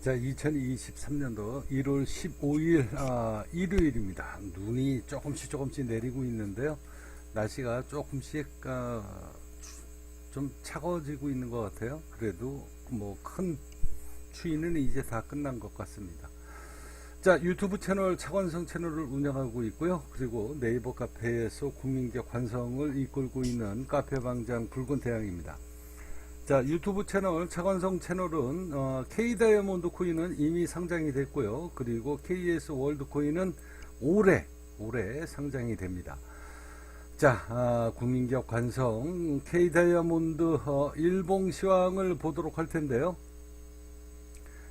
자, 2023년도 1월 15일 일요일입니다. 눈이 조금씩 내리고 있는데요. 날씨가 조금씩 좀 차가워지고 있는 것 같아요. 그래도 뭐 큰 추위는 이제 다 끝난 것 같습니다. 자, 유튜브 채널 차관성 채널을 운영하고 있고요. 그리고 네이버 카페에서 국민적 관성을 이끌고 있는 카페방장 붉은 태양입니다. 자, 유튜브 채널 차관성 채널은 K다이아몬드 코인은 이미 상장이 됐고요. 그리고 KS 월드 코인은 올해 상장이 됩니다. 자, 국민적 관성 K다이아몬드 일봉 시황을 보도록 할 텐데요.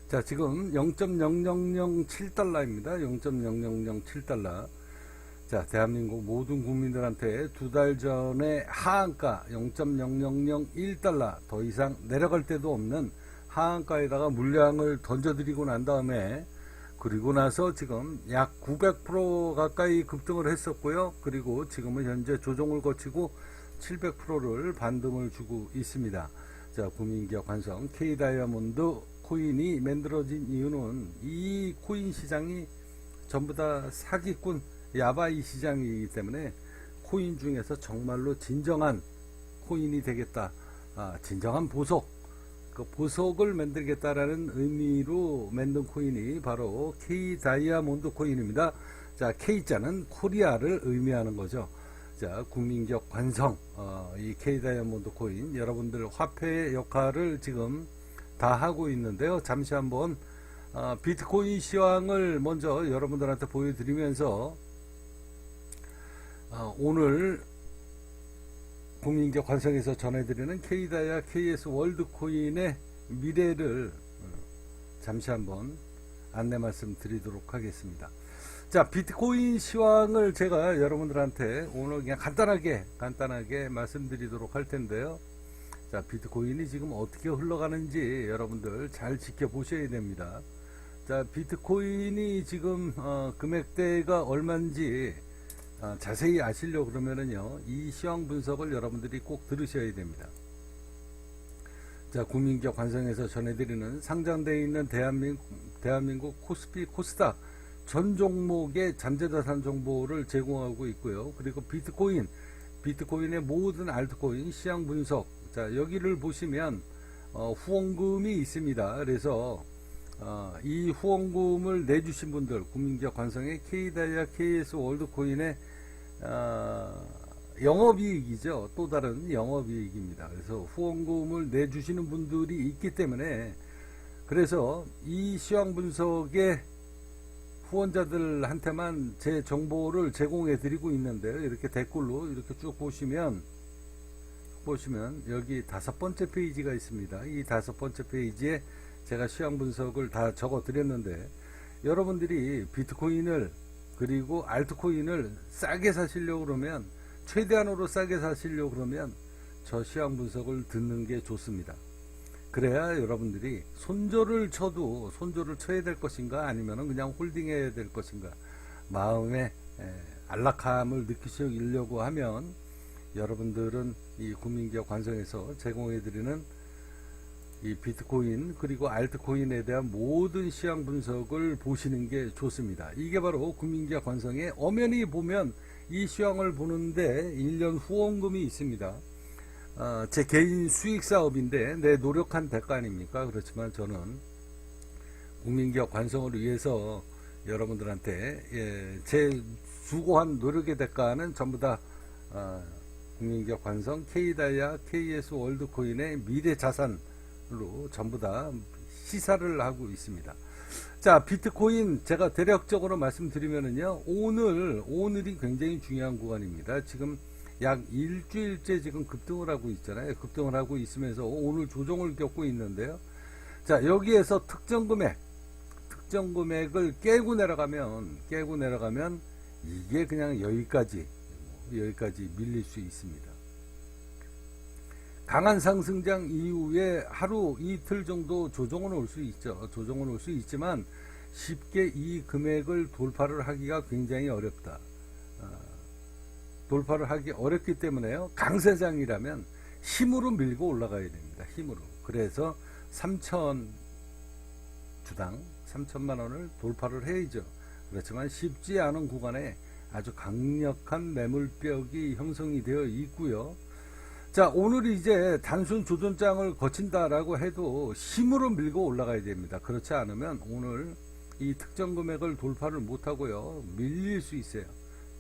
자, 지금 0.0007달러입니다. 0.0007달러. 자, 대한민국 모든 국민들한테 두 달 전에 하한가 0.0001달러 더 이상 내려갈 데도 없는 하한가에다가 물량을 던져드리고 난 다음에, 그리고 나서 지금 약 900% 가까이 급등을 했었고요. 그리고 지금은 현재 조정을 거치고 700%를 반등을 주고 있습니다. 자, 국민기업 관성 K다이아몬드 코인이 만들어진 이유는 이 코인 시장이 전부 다 사기꾼 야바이 시장이기 때문에 코인 중에서 정말로 진정한 코인이 되겠다, 진정한 보석, 그 보석을 만들겠다라는 의미로 만든 코인이 바로 K다이아몬드 코인입니다. 자, K자는 코리아를 의미하는 거죠. 자, 국민적 관성, 이 K다이아몬드 코인 여러분들 화폐의 역할을 지금 다 하고 있는데요. 잠시 한번 비트코인 시황을 먼저 여러분들한테 보여드리면서 오늘 국민적 관성에서 전해드리는 K다이아 KS 월드코인의 미래를 잠시 한번 안내 말씀 드리도록 하겠습니다. 자, 비트코인 시황을 제가 여러분들한테 오늘 그냥 간단하게 말씀드리도록 할 텐데요. 자, 비트코인이 지금 어떻게 흘러가는지 여러분들 잘 지켜보셔야 됩니다. 자, 비트코인이 지금 금액대가 얼마인지 자세히 아시려고 그러면은요, 이 시황 분석을 여러분들이 꼭 들으셔야 됩니다. 자, 국민적 관성에서 전해드리는 상장되어 있는 대한민국 코스피 코스닥 전 종목의 잠재자산 정보를 제공하고 있고요. 그리고 비트코인의 모든 알트코인 시황 분석, 자, 여기를 보시면 후원금이 있습니다. 그래서 이 후원금을 내주신 분들, 국민적 관성의 K다이아 KS 월드코인의 영업이익이죠. 또 다른 영업이익입니다. 그래서 후원금을 내주시는 분들이 있기 때문에, 그래서 이 시황 분석의 후원자들한테만 제 정보를 제공해 드리고 있는데요. 이렇게 댓글로 이렇게 쭉 보시면 여기 5번째 페이지가 있습니다. 이 5번째 페이지에 제가 시황 분석을 다 적어 드렸는데, 여러분들이 비트코인을 그리고 알트코인을 싸게 사시려고 그러면, 최대한으로 싸게 사시려고 그러면 저 시황 분석을 듣는 게 좋습니다. 그래야 여러분들이 손절을 쳐야 될 것인가, 아니면 그냥 홀딩해야 될 것인가, 마음에 안락함을 느끼시려고 하면 여러분들은 이 국민기업 관성에서 제공해드리는 이 비트코인 그리고 알트코인에 대한 모든 시황 분석을 보시는 게 좋습니다. 이게 바로 국민기업 관성의 엄연히 보면 이 시황을 보는데 1년 후원금이 있습니다. 제 개인 수익 사업인데 내 노력한 대가 아닙니까? 그렇지만 저는 국민기업 관성을 위해서 여러분들한테 제 수고한 노력의 대가는 전부 다 국민기업 관성 K다이아 KS 월드코인의 미래 자산으로 전부 다 시사를 하고 있습니다. 자, 비트코인 제가 대략적으로 말씀드리면은요, 오늘이 굉장히 중요한 구간입니다. 지금 약 일주일째 지금 급등을 하고 있잖아요. 급등을 하고 있으면서 오늘 조정을 겪고 있는데요. 자, 여기에서 특정 금액을 깨고 내려가면 이게 그냥 여기까지 밀릴 수 있습니다. 강한 상승장 이후에 하루 이틀 정도 조정은 올 수 있죠. 조정은 올 수 있지만 쉽게 이 금액을 돌파를 하기가 굉장히 어렵다. 돌파를 하기 어렵기 때문에요, 강세장이라면 힘으로 밀고 올라가야 됩니다. 힘으로. 그래서 3,000 주당 3천만 원을 돌파를 해야죠. 그렇지만 쉽지 않은 구간에 아주 강력한 매물벽이 형성이 되어 있고요. 자, 오늘 이제 단순 조정장을 거친다라고 해도 힘으로 밀고 올라가야 됩니다. 그렇지 않으면 오늘 이 특정 금액을 돌파를 못하고요, 밀릴 수 있어요.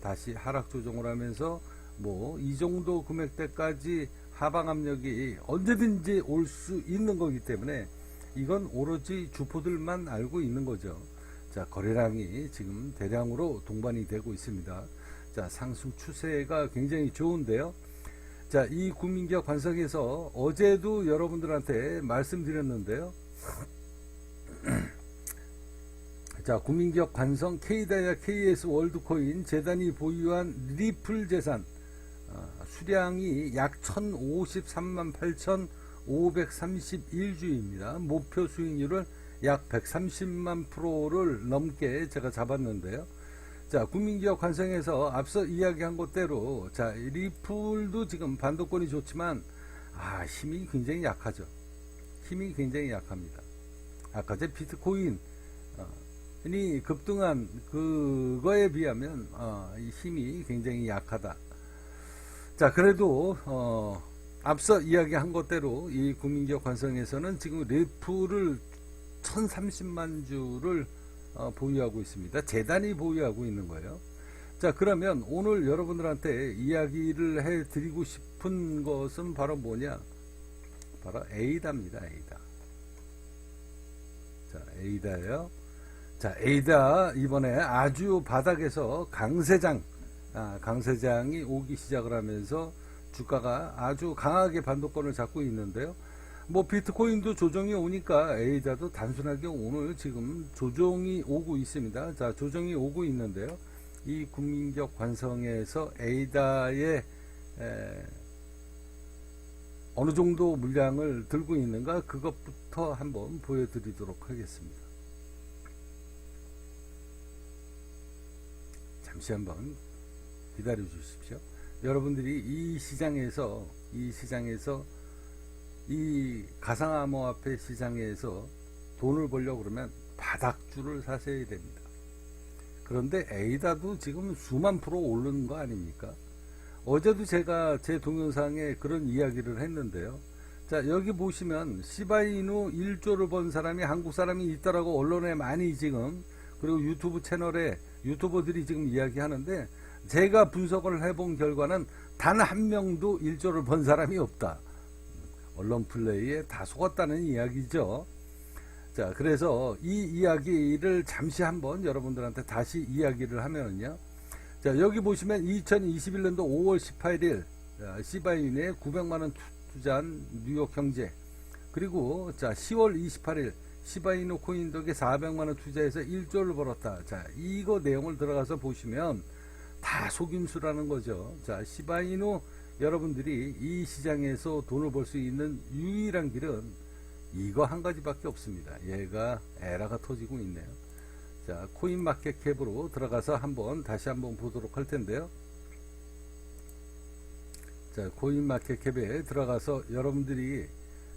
다시 하락 조정을 하면서 뭐 이 정도 금액대까지 하방 압력이 언제든지 올 수 있는 거기 때문에 이건 오로지 주포들만 알고 있는 거죠. 자, 거래량이 지금 대량으로 동반이 되고 있습니다. 자, 상승 추세가 굉장히 좋은데요. 자, 이 국민기업 관성에서 어제도 여러분들한테 말씀드렸는데요. 자, 국민기업 관성 K다이아 KS 월드코인 재단이 보유한 리플 재산 수량이 약 1053만 8,531주입니다. 목표 수익률을 약 130만 프로를 넘게 제가 잡았는데요. 자, 국민기업 관성에서 앞서 이야기한 것대로 자, 리플도 지금 반도권이 좋지만 힘이 굉장히 약하죠. 힘이 굉장히 약합니다. 아까 제 비트코인 이 급등한 그거에 비하면 이 힘이 굉장히 약하다. 자, 그래도 앞서 이야기한 것대로 이 국민기업 관성에서는 지금 리플을 1030만 주를 보유하고 있습니다. 재단이 보유하고 있는 거예요. 자, 그러면 오늘 여러분들한테 이야기를 해 드리고 싶은 것은 바로 뭐냐? 바로 에이다입니다. 에이다. 자, 에이다예요. 자, 에이다 이번에 아주 바닥에서 강세장이 오기 시작을 하면서 주가가 아주 강하게 반도권을 잡고 있는데요. 뭐 비트코인도 조정이 오니까 에이다도 단순하게 오늘 지금 조정이 오고 있습니다. 자, 조정이 오고 있는데요. 이 국민기업 관성에서 에이다의 어느 정도 물량을 들고 있는가, 그것부터 한번 보여드리도록 하겠습니다. 잠시 한번 기다려 주십시오. 여러분들이 이 시장에서 이 가상암호화폐 시장에서 돈을 벌려고 그러면 바닥주를 사셔야 됩니다. 그런데 에이다도 지금 수만 프로 오르는 거 아닙니까? 어제도 제가 제 동영상에 그런 이야기를 했는데요. 자, 여기 보시면 시바이누 1조를 번 사람이 한국 사람이 있다라고 언론에 많이 지금, 그리고 유튜브 채널에 유튜버들이 지금 이야기하는데, 제가 분석을 해본 결과는 단 한 명도 1조를 번 사람이 없다. 언론 플레이에 다 속았다는 이야기죠. 자, 그래서 이 이야기를 잠시 한번 여러분들한테 다시 이야기를 하면요. 자, 여기 보시면 2021년도 5월 18일 시바이누에 900만원 투자한 뉴욕 경제, 그리고 자, 10월 28일 시바이누 코인 덕에 400만원 투자해서 1조를 벌었다. 자, 이거 내용을 들어가서 보시면 다 속임수라는 거죠. 자, 시바이누 여러분들이 이 시장에서 돈을 벌 수 있는 유일한 길은 이거 한 가지밖에 없습니다. 얘가 에러가 터지고 있네요. 자, 코인마켓캡으로 들어가서 다시 한번 보도록 할 텐데요. 자, 코인마켓캡에 들어가서 여러분들이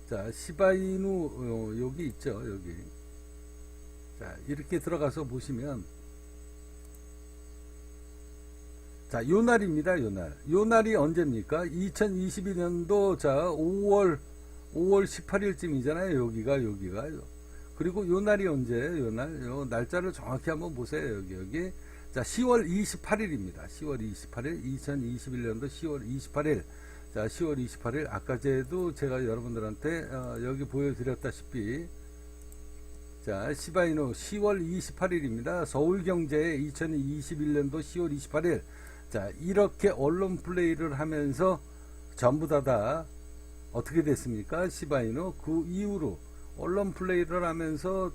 자, 시바이누 여기 있죠, 여기. 자, 이렇게 들어가서 보시면, 자, 요 날입니다, 요 날. 요 날이 언제입니까? 2022년도 자, 5월 18일쯤이잖아요, 여기가. 그리고 요 날이 언제예요? 요 날짜를 정확히 한번 보세요, 여기. 자, 10월 28일입니다. 10월 28일, 2021년도 10월 28일. 자, 10월 28일, 아까 제도 제가 여러분들한테 여기 보여드렸다시피, 자, 시바이누 10월 28일입니다. 서울경제 2021년도 10월 28일. 자, 이렇게 언론 플레이를 하면서 전부 다 어떻게 됐습니까? 시바이누 그 이후로 언론 플레이를 하면서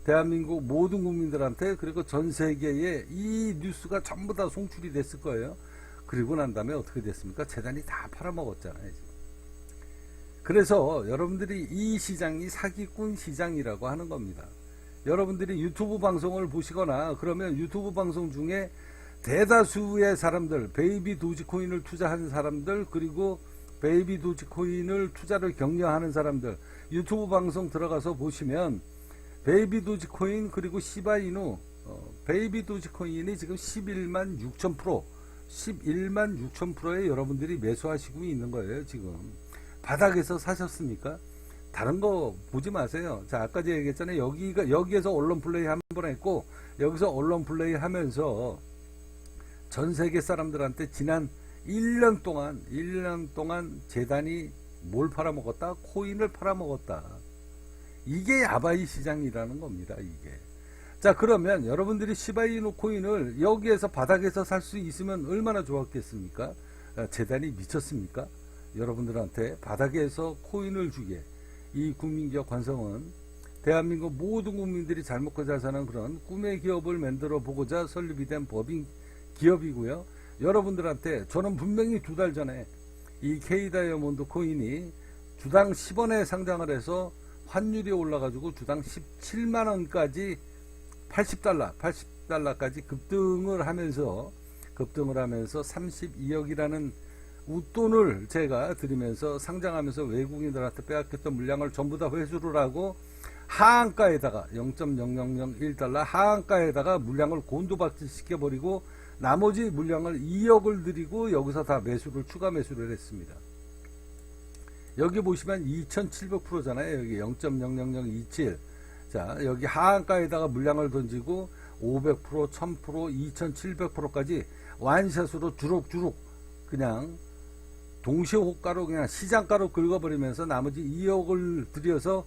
대한민국 모든 국민들한테, 그리고 전 세계에 이 뉴스가 전부 다 송출이 됐을 거예요. 그리고 난 다음에 어떻게 됐습니까? 재단이 다 팔아먹었잖아요. 그래서 여러분들이 이 시장이 사기꾼 시장이라고 하는 겁니다. 여러분들이 유튜브 방송을 보시거나 그러면 유튜브 방송 중에 대다수의 사람들, 베이비 도지코인을 투자한 사람들, 그리고 베이비 도지코인을 투자를 격려하는 사람들, 유튜브 방송 들어가서 보시면 베이비 도지코인 그리고 시바이누, 베이비 도지코인이 지금 11만 6천 프로, 11만 6천 프로에 여러분들이 매수하시고 있는 거예요. 지금 바닥에서 사셨습니까? 다른 거 보지 마세요. 자, 아까 제가 얘기했잖아요. 여기에서 언론 플레이 한 번 했고, 여기서 언론 플레이 하면서 전 세계 사람들한테 지난 1년 동안 재단이 뭘 팔아먹었다? 코인을 팔아먹었다. 이게 야바이 시장이라는 겁니다. 이게. 자, 그러면 여러분들이 시바이누 코인을 여기에서 바닥에서 살 수 있으면 얼마나 좋았겠습니까? 재단이 미쳤습니까? 여러분들한테 바닥에서 코인을 주게. 이 국민기업 관성은 대한민국 모든 국민들이 잘 먹고 잘 사는 그런 꿈의 기업을 만들어 보고자 설립이 된 법인 기업이고요. 여러분들한테 저는 분명히 2달 전에 이 K다이아몬드 코인이 주당 10원에 상장을 해서 환율이 올라가지고 주당 17만원까지 80달러까지 급등을 하면서 32억이라는 웃돈을 제가 드리면서 상장하면서 외국인들한테 빼앗겼던 물량을 전부 다 회수를 하고 하한가에다가 0.0001달러 하한가에다가 물량을 곤두박질 시켜버리고 나머지 물량을 2억을 드리고 여기서 다 추가 매수를 했습니다. 여기 보시면 2700%잖아요. 여기 0.00027. 자, 여기 하한가에다가 물량을 던지고 500%, 1000%, 2700%까지 완샷으로 주룩주룩 그냥 동시에 호가로 그냥 시장가로 긁어버리면서 나머지 2억을 들여서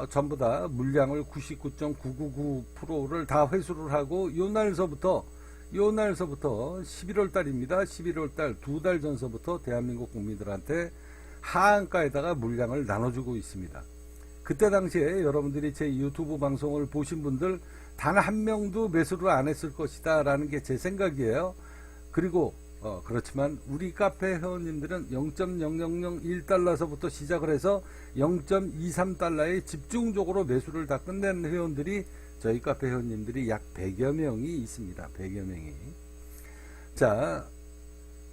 전부 다 물량을 99.999%를 다 회수를 하고 요날서부터 11월 달입니다. 11월 달 2달 전서부터 대한민국 국민들한테 하한가에다가 물량을 나눠주고 있습니다. 그때 당시에 여러분들이 제 유튜브 방송을 보신 분들 단 한 명도 매수를 안 했을 것이다 라는 게 제 생각이에요. 그리고 그렇지만 우리 카페 회원님들은 0.0001달러서부터 시작을 해서 0.23달러에 집중적으로 매수를 다 끝낸 회원들이 저희 카페 회원님들이 약 100여 명이 있습니다. 100여 명이. 자,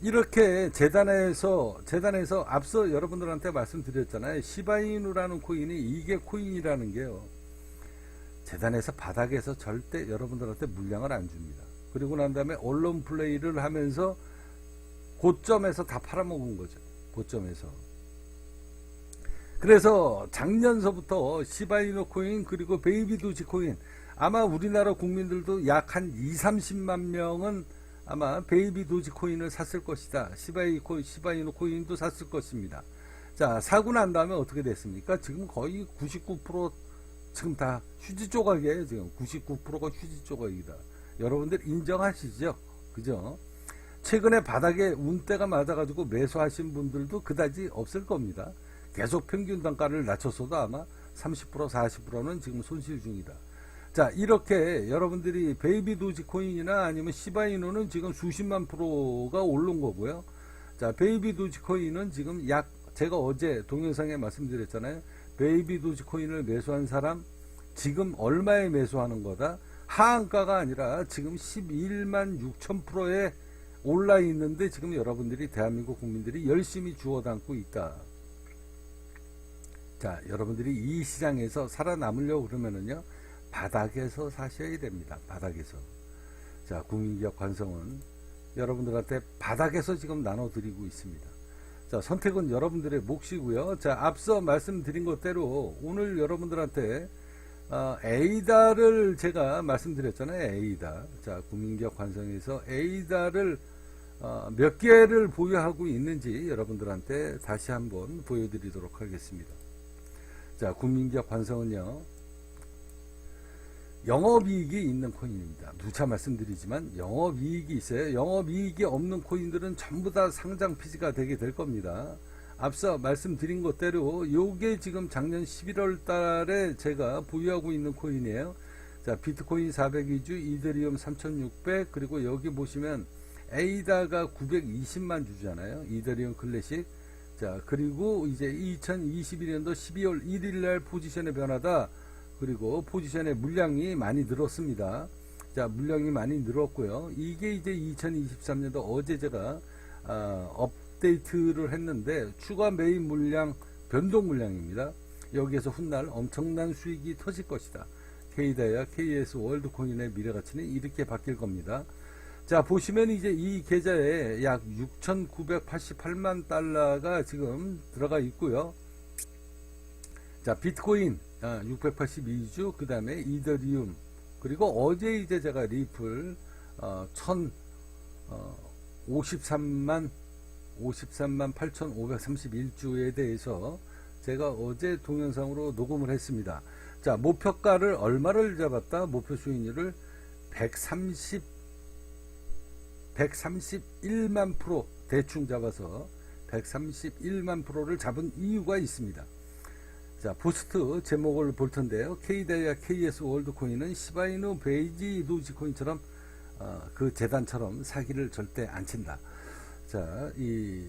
이렇게 재단에서 앞서 여러분들한테 말씀드렸잖아요. 시바이누라는 코인이 이게 코인이라는 게요. 재단에서 바닥에서 절대 여러분들한테 물량을 안 줍니다. 그리고 난 다음에 언론 플레이를 하면서 고점에서 다 팔아먹은 거죠. 고점에서. 그래서 작년서부터 시바이누 코인 그리고 베이비 도지 코인 아마 우리나라 국민들도 약 한 20-30만 명은 아마 베이비 도지 코인을 샀을 것이다. 시바이누 코인도 샀을 것입니다. 자, 사고 난 다음에 어떻게 됐습니까? 지금 거의 99% 지금 다 휴지 조각이에요. 지금 99%가 휴지 조각이다. 여러분들 인정하시죠? 그죠? 최근에 바닥에 운대가 맞아가지고 매수하신 분들도 그다지 없을 겁니다. 계속 평균 단가를 낮췄어도 아마 30% 40%는 지금 손실 중이다. 자, 이렇게 여러분들이 베이비 도지 코인이나 아니면 시바이누는 지금 수십만 프로가 오른 거고요. 자, 베이비 도지 코인은 지금 제가 어제 동영상에 말씀드렸잖아요. 베이비 도지 코인을 매수한 사람 지금 얼마에 매수하는 거다? 하한가가 아니라 지금 11만 6천 프로에 올라 있는데 지금 여러분들이 대한민국 국민들이 열심히 주워 담고 있다. 자, 여러분들이 이 시장에서 살아남으려고 그러면은요, 바닥에서 사셔야 됩니다. 바닥에서. 자, 국민기업 관성은 여러분들한테 바닥에서 지금 나눠드리고 있습니다. 자, 선택은 여러분들의 몫이고요. 자, 앞서 말씀드린 것대로 오늘 여러분들한테 에이다를 제가 말씀드렸잖아요. 에이다. 자, 국민기업 관성에서 에이다를 몇 개를 보유하고 있는지 여러분들한테 다시 한번 보여드리도록 하겠습니다. 자, 국민기업 관성은요, 영업이익이 있는 코인입니다. 누차 말씀드리지만 영업이익이 있어요. 영업이익이 없는 코인들은 전부 다 상장 폐지가 되게 될 겁니다. 앞서 말씀드린 것대로 요게 지금 작년 11월 달에 제가 보유하고 있는 코인이에요. 자, 비트코인 402주, 이더리움 3600, 그리고 여기 보시면 에이다가 920만 주잖아요. 이더리움 클래식. 자, 그리고 이제 2021년도 12월 1일 날 포지션의 변화다. 그리고 포지션의 물량이 많이 늘었습니다. 자, 물량이 많이 늘었고요. 이게 이제 2023년도 어제 제가 업데이트를 했는데 추가 매입 물량, 변동 물량입니다. 여기에서 훗날 엄청난 수익이 터질 것이다. K다이아, KS 월드코인의 미래 가치는 이렇게 바뀔 겁니다. 자, 보시면 이제 이 계좌에 약 6,988만 달러가 지금 들어가 있고요. 자, 비트코인 682주, 그 다음에 이더리움, 그리고 어제 이제 제가 리플 53만 8,531주에 대해서 제가 어제 동영상으로 녹음을 했습니다. 자, 목표가를 얼마를 잡았다? 목표 수익률을 131만 프로 대충 잡아서 131만 프로를 잡은 이유가 있습니다. 자, 포스트 제목을 볼 텐데요. K다이아 KS 월드코인은 시바이누 베이지 도지코인처럼 그 재단처럼 사기를 절대 안 친다. 자, 이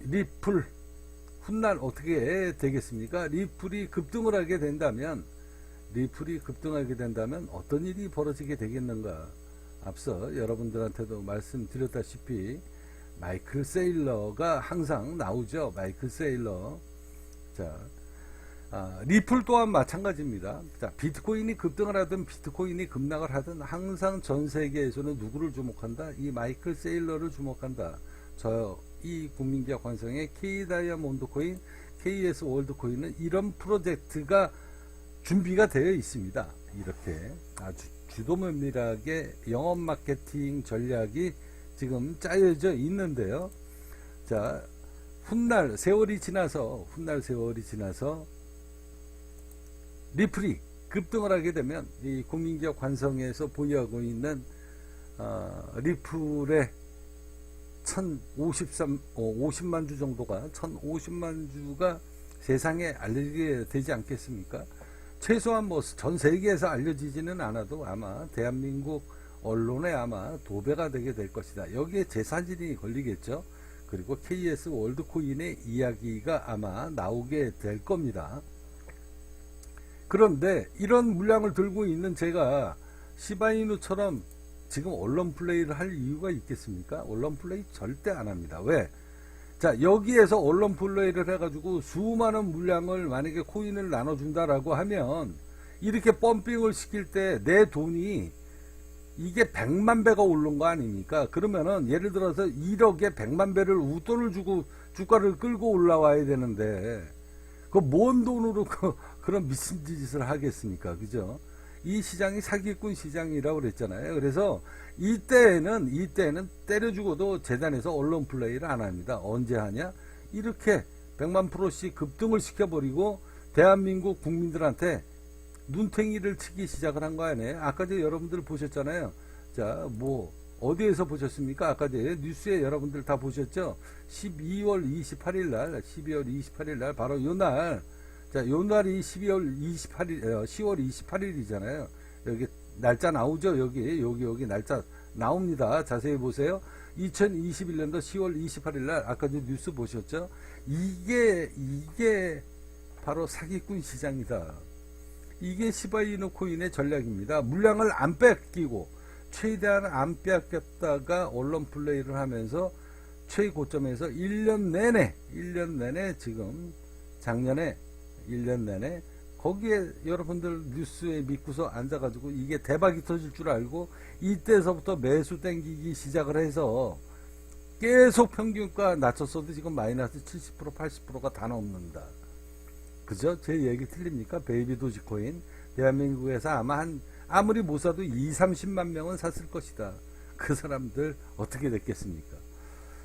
리플 훗날 어떻게 되겠습니까? 리플이 급등을 하게 된다면 어떤 일이 벌어지게 되겠는가? 앞서 여러분들한테도 말씀드렸다시피 마이클 세일러가 항상 나오죠. 마이클 세일러. 자, 리플 또한 마찬가지입니다. 자, 비트코인이 급등을 하든 비트코인이 급락을 하든 항상 전 세계에서는 누구를 주목한다? 이 마이클 세일러를 주목한다. 이 국민기업 관성의 K다이아몬드 코인, KS 월드코인은 이런 프로젝트가 준비가 되어 있습니다. 이렇게 아주 주도면밀하게 영업 마케팅 전략이 지금 짜여져 있는데요. 자, 훗날 세월이 지나서 리플이 급등을 하게 되면 이 국민기업 관성에서 보유하고 있는 리플의 50만 주 정도가 1050만 주가 세상에 알려지게 되지 않겠습니까? 최소한 뭐 전 세계에서 알려지지는 않아도 아마 대한민국 언론에 아마 도배가 되게 될 것이다. 여기에 제 사진이 걸리겠죠. 그리고 KS 월드코인의 이야기가 아마 나오게 될 겁니다. 그런데 이런 물량을 들고 있는 제가 시바이누처럼 지금 언론 플레이를 할 이유가 있겠습니까? 언론 플레이 절대 안 합니다. 왜? 자, 여기에서 언론 플레이를 해가지고 수많은 물량을 만약에 코인을 나눠준다라고 하면 이렇게 펌핑을 시킬 때 내 돈이 이게 100만 배가 오른 거 아닙니까? 그러면은 예를 들어서 1억에 100만 배를 웃돈을 주고 주가를 끌고 올라와야 되는데 그 뭔 돈으로 그런 미친 짓을 하겠습니까? 그죠? 이 시장이 사기꾼 시장이라고 그랬잖아요. 그래서 이때는 때려주고도 재단에서 언론 플레이를 안 합니다. 언제 하냐? 이렇게 100만 프로씩 급등을 시켜버리고 대한민국 국민들한테 눈탱이를 치기 시작을 한 거 아니에요? 아까 전에 여러분들 보셨잖아요. 자, 뭐 어디에서 보셨습니까? 아까 전에 뉴스에 여러분들 다 보셨죠? 12월 28일 날 바로 요날, 자, 요날이 10월 28일이잖아요. 여기 날짜 나오죠? 여기 날짜 나옵니다. 자세히 보세요. 2021년도 10월 28일 날 아까 전 뉴스 보셨죠? 이게 바로 사기꾼 시장이다. 이게 시바이누 코인의 전략입니다. 물량을 안 뺏기고 최대한 안 뺏겼다가 언론 플레이를 하면서 최고점에서 1년 내내 지금 작년에 1년 내내 거기에 여러분들 뉴스에 믿고서 앉아가지고 이게 대박이 터질 줄 알고 이때서부터 매수 땡기기 시작을 해서 계속 평균가 낮췄어도 지금 마이너스 70% 80%가 다 넘는다. 그죠? 제 얘기 틀립니까? 베이비 도지코인 대한민국에서 아무리 못 사도 30만 명은 샀을 것이다. 그 사람들 어떻게 됐겠습니까?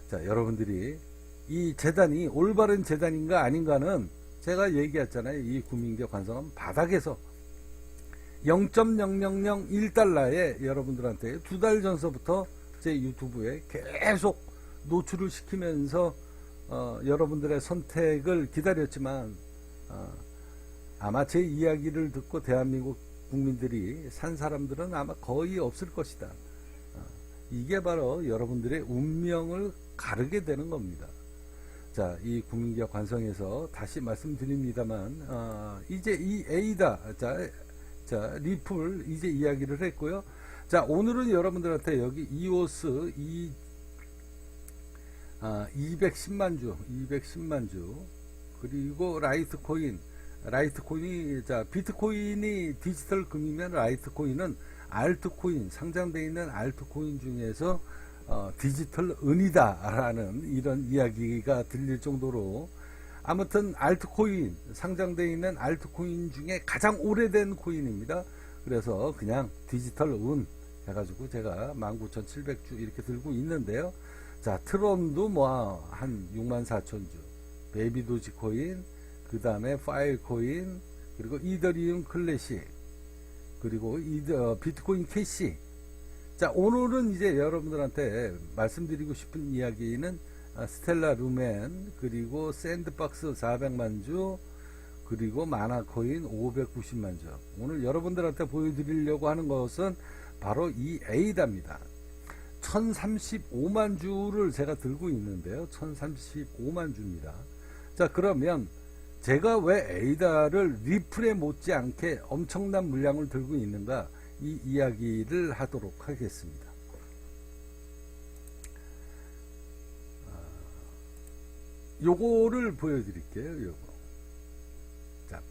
자, 여러분들이 이 재단이 올바른 재단인가 아닌가는 제가 얘기했잖아요. 이 국민기업 관성은 바닥에서 0.0001달러에 여러분들한테 2달 전서부터 제 유튜브에 계속 노출을 시키면서 여러분들의 선택을 기다렸지만 아마 제 이야기를 듣고 대한민국 국민들이 산 사람들은 아마 거의 없을 것이다. 이게 바로 여러분들의 운명을 가르게 되는 겁니다. 자, 이 국민기업 관성에서 다시 말씀드립니다만 이제 이 에이다 자 리플 이제 이야기를 했고요. 자, 오늘은 여러분들한테 여기 이오스 210만 주 그리고 라이트코인 라이트코인이, 자, 비트코인이 디지털 금이면 라이트코인은 알트코인, 상장되어 있는 알트코인 중에서 디지털 은이다라는 이런 이야기가 들릴 정도로, 아무튼 알트코인, 상장되어 있는 알트코인 중에 가장 오래된 코인입니다. 그래서 그냥 디지털 은 해가지고 제가 19,700주 이렇게 들고 있는데요. 자, 트론도 뭐 한 64,000주, 베이비 도지코인, 그 다음에 파일코인, 그리고 이더리움 클래식, 그리고 비트코인 캐시. 자, 오늘은 이제 여러분들한테 말씀드리고 싶은 이야기는 스텔라 루멘, 그리고 샌드박스 400만 주, 그리고 마나코인 590만 주. 오늘 여러분들한테 보여드리려고 하는 것은 바로 이 에이다입니다. 1035만 주를 제가 들고 있는데요. 1035만 주입니다. 자, 그러면 제가 왜 에이다를 리플에 못지않게 엄청난 물량을 들고 있는가, 이 이야기를 하도록 하겠습니다. 요거를 보여드릴게요. 요거. 자,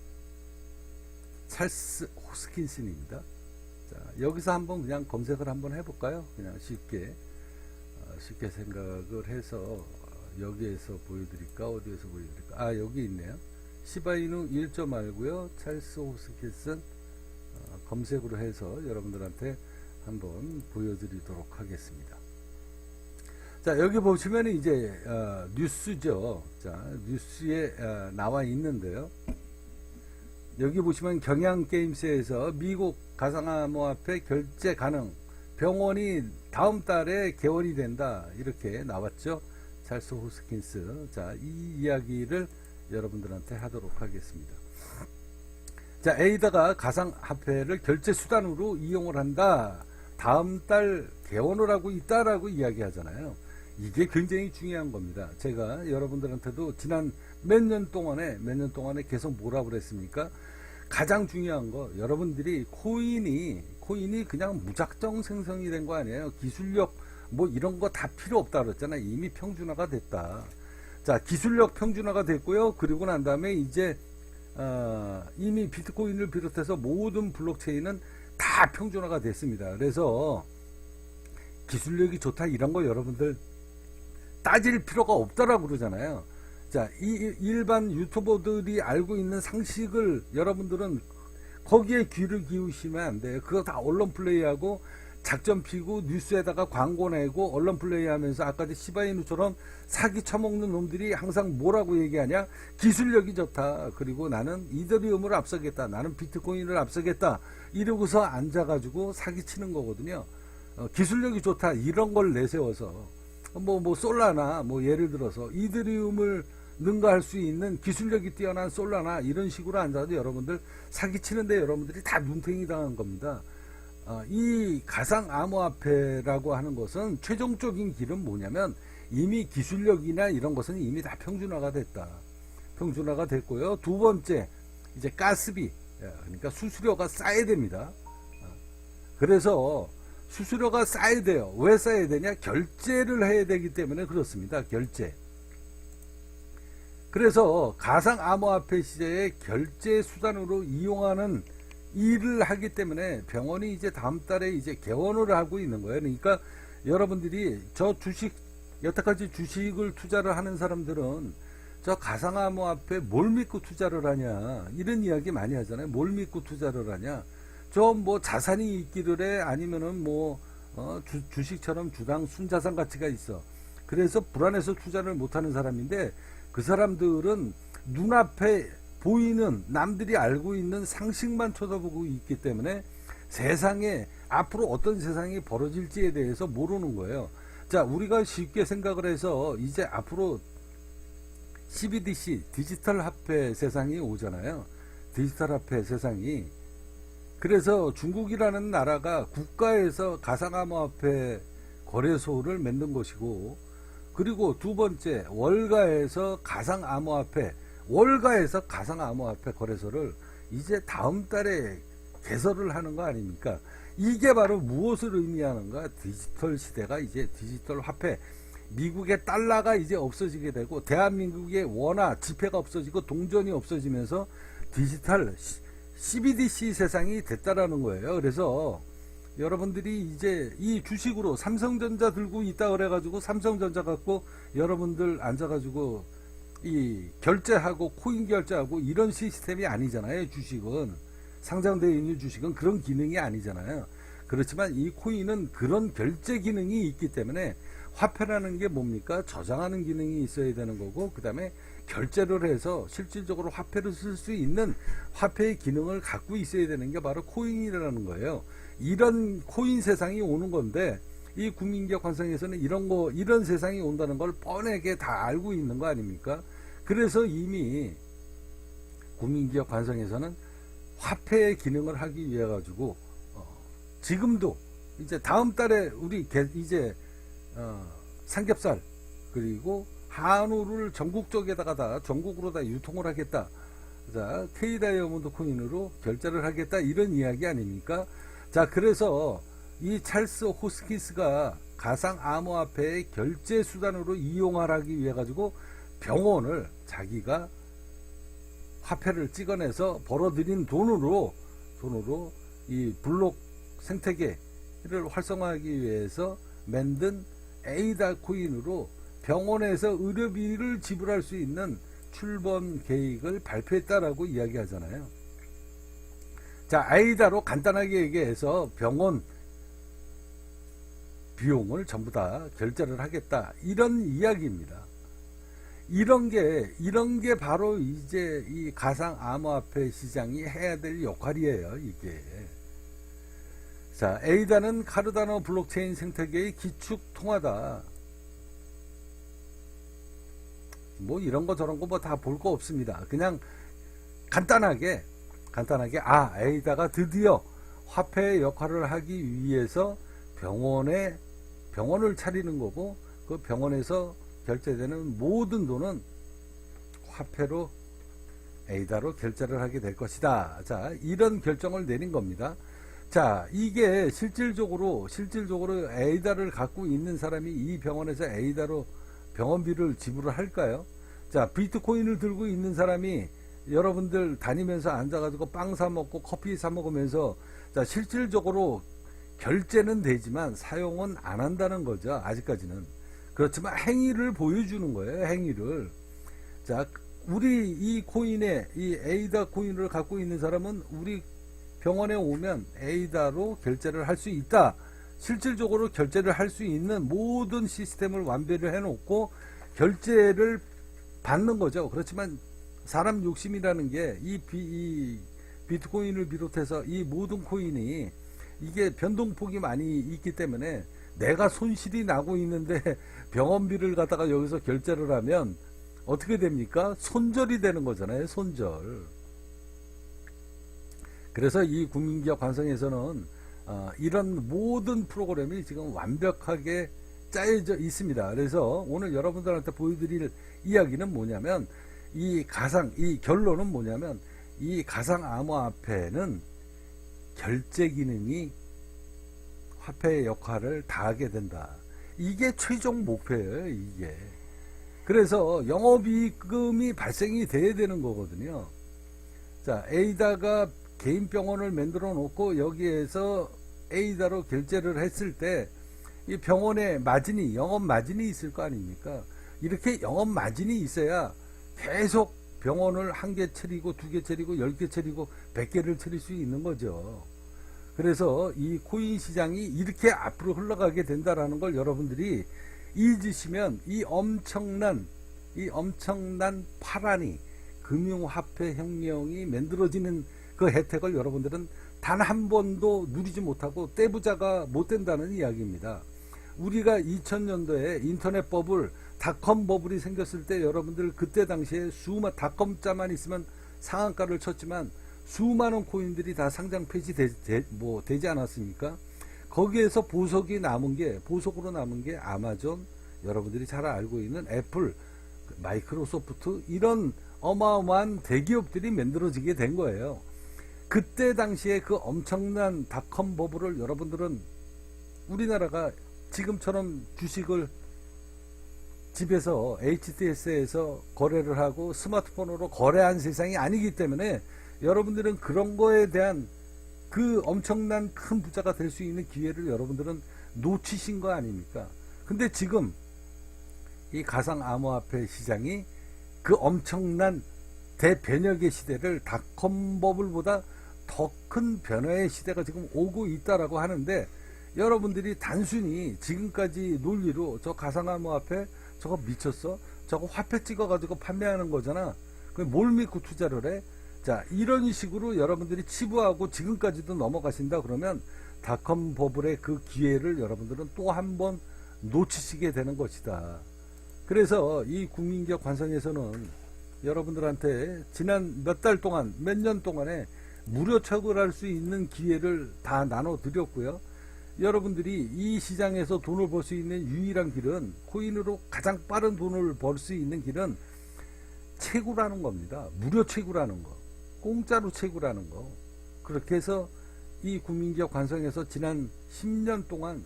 찰스 호스킨슨입니다. 자, 여기서 한번 그냥 검색을 한번 해볼까요? 그냥 쉽게 생각을 해서 여기에서 보여드릴까, 어디에서 보여드릴까? 아, 여기 있네요. 시바이누 1점 말고요. 찰스 호스킨슨 검색으로 해서 여러분들한테 한번 보여드리도록 하겠습니다. 자, 여기 보시면 이제 뉴스죠. 자, 뉴스에 나와 있는데요. 여기 보시면 경향게임스에서 미국 가상암호화폐 결제 가능, 병원이 다음 달에 개원이 된다, 이렇게 나왔죠. 찰스 호스킨스. 자, 이 이야기를 여러분들한테 하도록 하겠습니다. 자, 에이다가 가상화폐를 결제 수단으로 이용을 한다, 다음 달 개원을 하고 있다라고 이야기하잖아요. 이게 굉장히 중요한 겁니다. 제가 여러분들한테도 지난 몇 년 동안에 계속 뭐라고 그랬습니까? 가장 중요한 거, 여러분들이 코인이 그냥 무작정 생성이 된 거 아니에요. 기술력 뭐 이런 거 다 필요 없다 그랬잖아요. 이미 평준화가 됐다. 자, 기술력 평준화가 됐고요. 그리고 난 다음에 이제 이미 비트코인을 비롯해서 모든 블록체인은 다 평준화가 됐습니다. 그래서 기술력이 좋다 이런 거 여러분들 따질 필요가 없다라고 그러잖아요. 자, 이 일반 유튜버들이 알고 있는 상식을 여러분들은 거기에 귀를 기우시면 안 돼요. 그거 다 언론 플레이하고 작전 피고 뉴스에다가 광고 내고 언론 플레이하면서 아까 시바이누처럼 사기 쳐먹는 놈들이 항상 뭐라고 얘기하냐? 기술력이 좋다. 그리고 나는 이더리움을 앞서겠다. 나는 비트코인을 앞서겠다. 이러고서 앉아가지고 사기 치는 거거든요. 기술력이 좋다. 이런 걸 내세워서 뭐 솔라나 뭐 예를 들어서 이더리움을 능가할 수 있는 기술력이 뛰어난 솔라나 이런 식으로 앉아도 여러분들 사기치는데 여러분들이 다 눈탱이 당한 겁니다. 이 가상암호화폐라고 하는 것은 최종적인 길은 뭐냐면 이미 기술력이나 이런 것은 이미 다 평준화가 됐다. 평준화가 됐고요. 두 번째, 이제 가스비, 그러니까 수수료가 싸야 됩니다. 그래서 수수료가 싸야 돼요. 왜 싸야 되냐? 결제를 해야 되기 때문에 그렇습니다. 결제. 그래서 가상암호화폐 시대의 결제 수단으로 이용하는 일을 하기 때문에 병원이 이제 다음 달에 이제 개원을 하고 있는 거예요. 그러니까 여러분들이 저 주식, 여태까지 주식을 투자를 하는 사람들은 저 가상암호화폐 뭘 믿고 투자를 하냐, 이런 이야기 많이 하잖아요. 뭘 믿고 투자를 하냐, 저 뭐 자산이 있기를 해, 아니면은 뭐 주식처럼 주당 순자산 가치가 있어. 그래서 불안해서 투자를 못하는 사람인데, 그 사람들은 눈앞에 보이는 남들이 알고 있는 상식만 쳐다보고 있기 때문에 세상에 앞으로 어떤 세상이 벌어질지에 대해서 모르는 거예요. 자, 우리가 쉽게 생각을 해서 이제 앞으로 CBDC 디지털 화폐 세상이 오잖아요. 디지털 화폐 세상이. 그래서 중국이라는 나라가 국가에서 가상암호화폐 거래소를 만든 것이고, 그리고 두 번째, 월가에서 가상암호화폐 거래소를 이제 다음 달에 개설을 하는 거 아닙니까? 이게 바로 무엇을 의미하는가? 디지털 시대가 이제 디지털 화폐, 미국의 달러가 이제 없어지게 되고, 대한민국의 원화 지폐가 없어지고 동전이 없어지면서 디지털 CBDC 세상이 됐다라는 거예요. 그래서 여러분들이 이제 이 주식으로 삼성전자 들고 있다 그래가지고 삼성전자 갖고 여러분들 앉아가지고 이 결제하고 코인 결제하고 이런 시스템이 아니잖아요. 주식은 상장되어 있는 주식은 그런 기능이 아니잖아요. 그렇지만 이 코인은 그런 결제 기능이 있기 때문에 화폐라는 게 뭡니까? 저장하는 기능이 있어야 되는 거고, 그 다음에 결제를 해서 실질적으로 화폐를 쓸 수 있는 화폐의 기능을 갖고 있어야 되는 게 바로 코인이라는 거예요. 이런 코인 세상이 오는 건데, 이 국민기업 관성에서는 이런 세상이 온다는 걸 뻔하게 다 알고 있는 거 아닙니까? 그래서 이미 국민기업 관성에서는 화폐의 기능을 하기 위해 가지고 지금도 이제 다음 달에 우리 이제 삼겹살 그리고 한우를 전국으로 다 유통을 하겠다. 자, K다이아몬드 코인으로 결제를 하겠다, 이런 이야기 아닙니까? 자, 그래서 이 찰스 호스키스가 가상 암호화폐의 결제 수단으로 이용하기 위해 가지고 병원을 자기가 화폐를 찍어내서 벌어들인 돈으로 이 블록 생태계를 활성화하기 위해서 만든 에이다 코인으로 병원에서 의료비를 지불할 수 있는 출범 계획을 발표했다라고 이야기하잖아요. 자, 에이다로 간단하게 얘기해서 병원 비용을 전부 다 결제를 하겠다, 이런 이야기입니다. 이런 게 바로 이제 이 가상 암호화폐 시장이 해야 될 역할이에요, 이게. 자, 에이다는 카르다노 블록체인 생태계의 기축 통화다. 뭐 이런 거 저런 거 뭐 다 볼 거 없습니다. 그냥 간단하게 에이다가 드디어 화폐의 역할을 하기 위해서 병원을 차리는 거고, 그 병원에서 결제되는 모든 돈은 화폐로 에이다로 결제를 하게 될 것이다. 자, 이런 결정을 내린 겁니다. 자, 이게 실질적으로 에이다를 갖고 있는 사람이 이 병원에서 에이다로 병원비를 지불을 할까요? 자, 비트코인을 들고 있는 사람이 여러분들 다니면서 앉아가지고 빵 사 먹고 커피 사 먹으면서, 자, 실질적으로 결제는 되지만 사용은 안 한다는 거죠, 아직까지는. 그렇지만 행위를 보여주는 거예요, 행위를. 자, 우리 이 에이다 코인을 갖고 있는 사람은 우리 병원에 오면 에이다로 결제를 할 수 있다. 실질적으로 결제를 할 수 있는 모든 시스템을 완배를 해놓고 결제를 받는 거죠. 그렇지만 사람 욕심이라는 게 이 비트코인을 비롯해서 이 모든 코인이 이게 변동폭이 많이 있기 때문에 내가 손실이 나고 있는데 병원비를 갖다가 여기서 결제를 하면 어떻게 됩니까? 손절이 되는 거잖아요, 손절. 그래서 이 국민기업 관성에서는 이런 모든 프로그램이 지금 완벽하게 짜여져 있습니다. 그래서 오늘 여러분들한테 보여드릴 이야기는 뭐냐면, 이 결론은 뭐냐면, 이 가상 암호화폐는 결제 기능이 화폐의 역할을 다하게 된다. 이게 최종 목표예요, 이게. 그래서 영업이익금이 발생이 돼야 되는 거거든요. 자, 에이다가 개인 병원을 만들어 놓고 여기에서 에이다로 결제를 했을 때 이 병원에 영업 마진이 있을 거 아닙니까? 이렇게 영업 마진이 있어야 계속 병원을 1개 차리고 2개 차리고 10개 차리고 100개를 차릴 수 있는 거죠. 그래서 이 코인 시장이 이렇게 앞으로 흘러가게 된다라는 걸 여러분들이 잊으시면 이 엄청난 파란이 금융화폐 혁명이 만들어지는 그 혜택을 여러분들은 단 한 번도 누리지 못하고 떼부자가 못 된다는 이야기입니다. 우리가 2000년도에 인터넷 버블, 닷컴 버블이 생겼을 때 여러분들 그때 당시에 닷컴자만 있으면 상한가를 쳤지만 수많은 코인들이 다 상장 폐지되지 않았습니까? 거기에서 보석으로 남은 게 아마존, 여러분들이 잘 알고 있는 애플, 마이크로소프트, 이런 어마어마한 대기업들이 만들어지게 된 거예요. 그때 당시에 그 엄청난 닷컴 버블을 여러분들은, 우리나라가 지금처럼 주식을 집에서 HTS에서 거래를 하고 스마트폰으로 거래한 세상이 아니기 때문에 여러분들은 그런 거에 대한 그 엄청난 큰 부자가 될 수 있는 기회를 여러분들은 놓치신 거 아닙니까? 근데 지금 이 가상암호화폐 시장이 그 엄청난 대변혁의 시대를 닷컴 버블보다 더 큰 변화의 시대가 지금 오고 있다라고 하는데, 여러분들이 단순히 지금까지 논리로 저 가상암호화폐 저거 미쳤어? 저거 화폐 찍어가지고 판매하는 거잖아. 뭘 믿고 투자를 해? 자, 이런 식으로 여러분들이 치부하고 지금까지도 넘어가신다 그러면 닷컴 버블의 그 기회를 여러분들은 또 한 번 놓치시게 되는 것이다. 그래서 이 국민기업 관성에서는 여러분들한테 지난 몇 달 동안, 몇 년 동안에 무료 처벌할 수 있는 기회를 다 나눠 드렸고요. 여러분들이 이 시장에서 돈을 벌 수 있는 유일한 길은, 코인으로 가장 빠른 돈을 벌 수 있는 길은 채굴하는 겁니다. 무료 채굴하는 거, 공짜로 채굴하는 거. 그렇게 해서 이 국민기업 관성에서 지난 10년 동안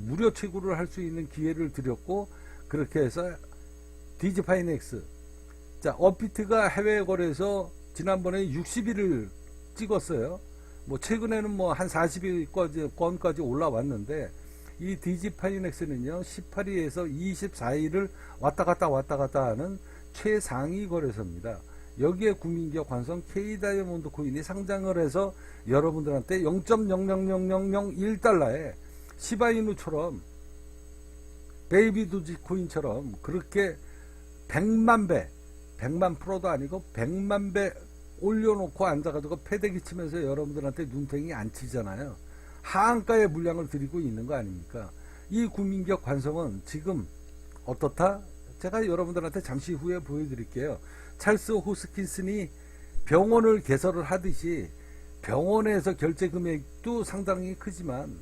무료 채굴을 할 수 있는 기회를 드렸고, 그렇게 해서 디지파이넥스, 자, 업비트가 해외 거래에서 지난번에 60일을 찍었어요. 뭐 최근에는 뭐 한 40일권까지 올라왔는데, 이 디지파이넥스는요 18일에서 24일을 왔다 갔다 하는 최상위 거래소입니다. 여기에 국민기업 관성 K다이아몬드 코인이 상장을 해서 여러분들한테 0.00001달러에 시바이누처럼, 베이비 도지코인처럼 그렇게 100만 배, 100만 프로도 아니고 100만 배 올려놓고 앉아가지고 패대기 치면서 여러분들한테 눈탱이 안 치잖아요. 하한가의 물량을 드리고 있는 거 아닙니까? 이 국민기업 관성은 지금 어떻다? 제가 여러분들한테 잠시 후에 보여드릴게요. 찰스 호스킨슨이 병원을 개설을 하듯이 병원에서 결제 금액도 상당히 크지만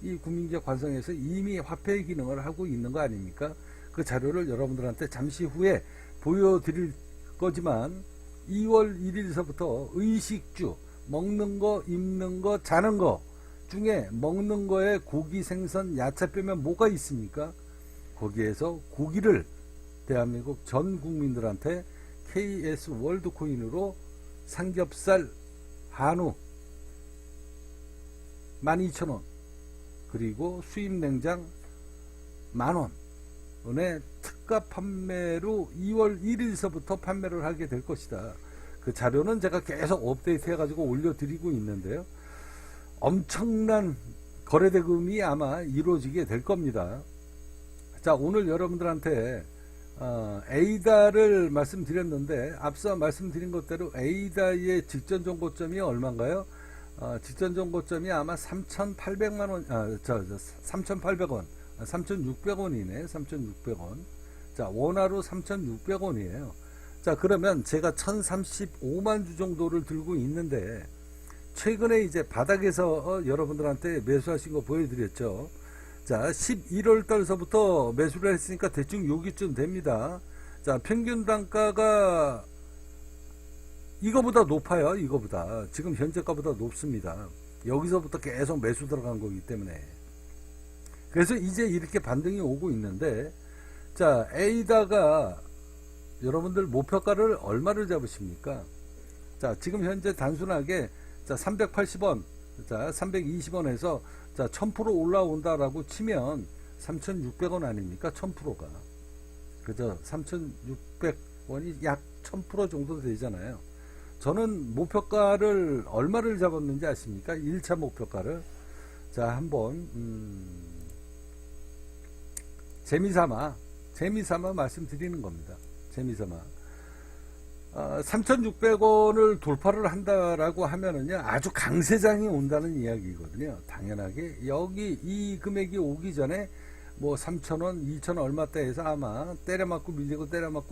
이 국민기업 관성에서 이미 화폐 기능을 하고 있는 거 아닙니까? 그 자료를 여러분들한테 잠시 후에 보여드릴 거지만, 2월 1일서부터 의식주, 먹는 거, 입는 거, 자는 거 중에 먹는 거에 고기, 생선, 야채 빼면 뭐가 있습니까? 거기에서 고기를 대한민국 전 국민들한테 KS 월드코인으로 삼겹살 한우 12,000원, 그리고 수입 냉장 10,000원의 특가 판매로 2월 1일서부터 판매를 하게 될 것이다. 그 자료는 제가 계속 업데이트 해가지고 올려드리고 있는데요. 엄청난 거래대금이 아마 이루어지게 될 겁니다. 자, 오늘 여러분들한테 에이다를 말씀드렸는데, 앞서 말씀드린 것대로 에이다의 직전 정고점이 얼마인가요? 직전 정고점이 아마 3,800만원, 3,800원, 3,600원이네. 3,600원. 자, 원화로 3,600원이에요. 자, 그러면 제가 1,035만 주 정도를 들고 있는데, 최근에 이제 바닥에서 여러분들한테 매수하신 거 보여드렸죠. 자, 11월 달서부터 매수를 했으니까 대충 여기쯤 됩니다. 자, 평균 단가가 이거보다 높아요. 이거보다. 지금 현재가보다 높습니다. 여기서부터 계속 매수 들어간 거기 때문에. 그래서 이제 이렇게 반등이 오고 있는데, 자, 에이다가 여러분들 목표가를 얼마를 잡으십니까? 자, 지금 현재 단순하게, 자, 380원, 자, 320원에서 자, 1000% 올라온다라고 치면 3,600원 아닙니까? 1000%가. 그죠? 3,600원이 약 1000% 정도 되잖아요. 저는 목표가를 얼마를 잡았는지 아십니까? 1차 목표가를. 자, 한번, 재미삼아 말씀드리는 겁니다. 재미삼아. 3,600원을 돌파를 한다라고 하면은요, 아주 강세장이 온다는 이야기거든요. 당연하게 여기 이 금액이 오기 전에 뭐 3,000원, 2,000원 얼마대에서 아마 때려맞고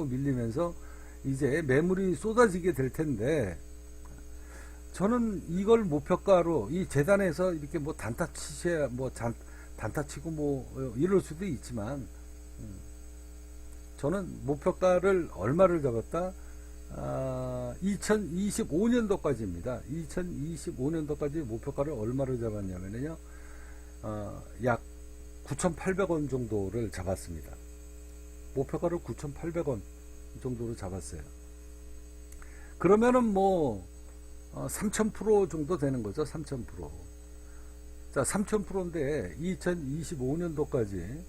밀리면서 이제 매물이 쏟아지게 될 텐데, 저는 이걸 목표가로 이 재단에서 이렇게 뭐 단타 치고 뭐 이럴 수도 있지만, 저는 목표가를 얼마를 잡았다? 2025년도까지입니다. 2025년도까지 목표가를 얼마를 잡았냐면요, 약 9,800원 정도를 잡았습니다. 목표가를 9,800원 정도로 잡았어요. 그러면은 뭐 3000% 정도 되는 거죠. 3000%. 자, 3000%인데 2025년도까지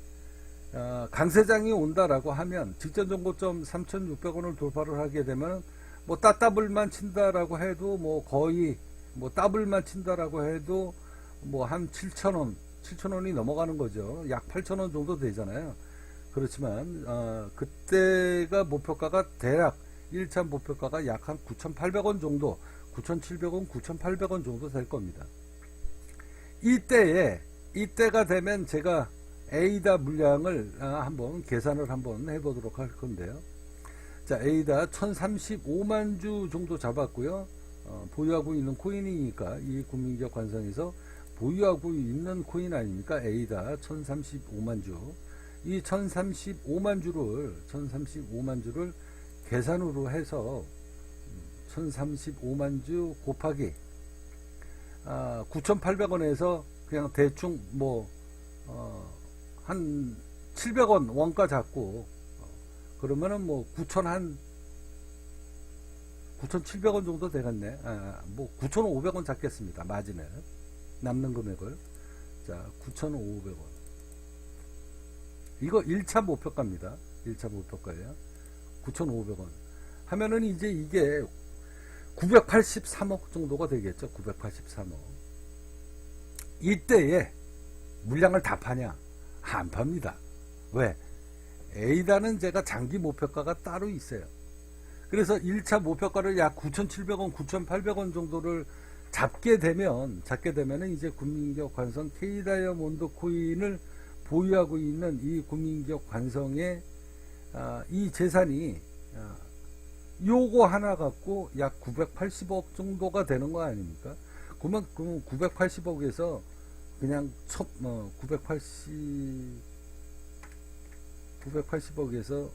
강세장이 온다라고 하면 직전 정고점 3,600원을 돌파를 하게 되면 뭐 따따블만 친다라고 해도 뭐 거의 뭐 더블만 친다라고 해도 뭐 한 7,000원이 넘어가는 거죠. 약 8,000원 정도 되잖아요. 그렇지만 그때가 목표가가 대략 1차 목표가가 약 한 9,800원 정도, 9,700원, 9,800원 정도 될 겁니다. 이때가 되면 제가 에이다 물량을 한번 계산을 한번 해보도록 할 건데요. 자, 에이다 1035만 주 정도 잡았고요. 보유하고 있는 코인이니까 이 국민기업 관성에서 보유하고 있는 코인 아닙니까? 에이다 1035만 주. 이 1035만 주를 계산으로 해서 1035만 주 곱하기 9,800원에서 그냥 대충 뭐 한 700원 원가 잡고 그러면은 뭐 9,700원 정도 되겠네. 뭐 9,500원 잡겠습니다. 마진을 남는 금액을. 자, 9,500원. 이거 1차 목표가입니다. 1차 목표가예요. 9,500원. 하면은 이제 이게 983억 정도가 되겠죠. 983억. 이때에 물량을 다 파냐? 안 팝니다. 왜? 에이다는 제가 장기 목표가가 따로 있어요. 그래서 1차 목표가를 약 9,700원, 9,800원 정도를 잡게 되면은 이제 국민기업 관성 K다이아몬드 코인을 보유하고 있는 이 국민기업 관성의 이 재산이 요거 하나 갖고 약 980억 정도가 되는 거 아닙니까? 그러면 980억에서 그냥 980억에서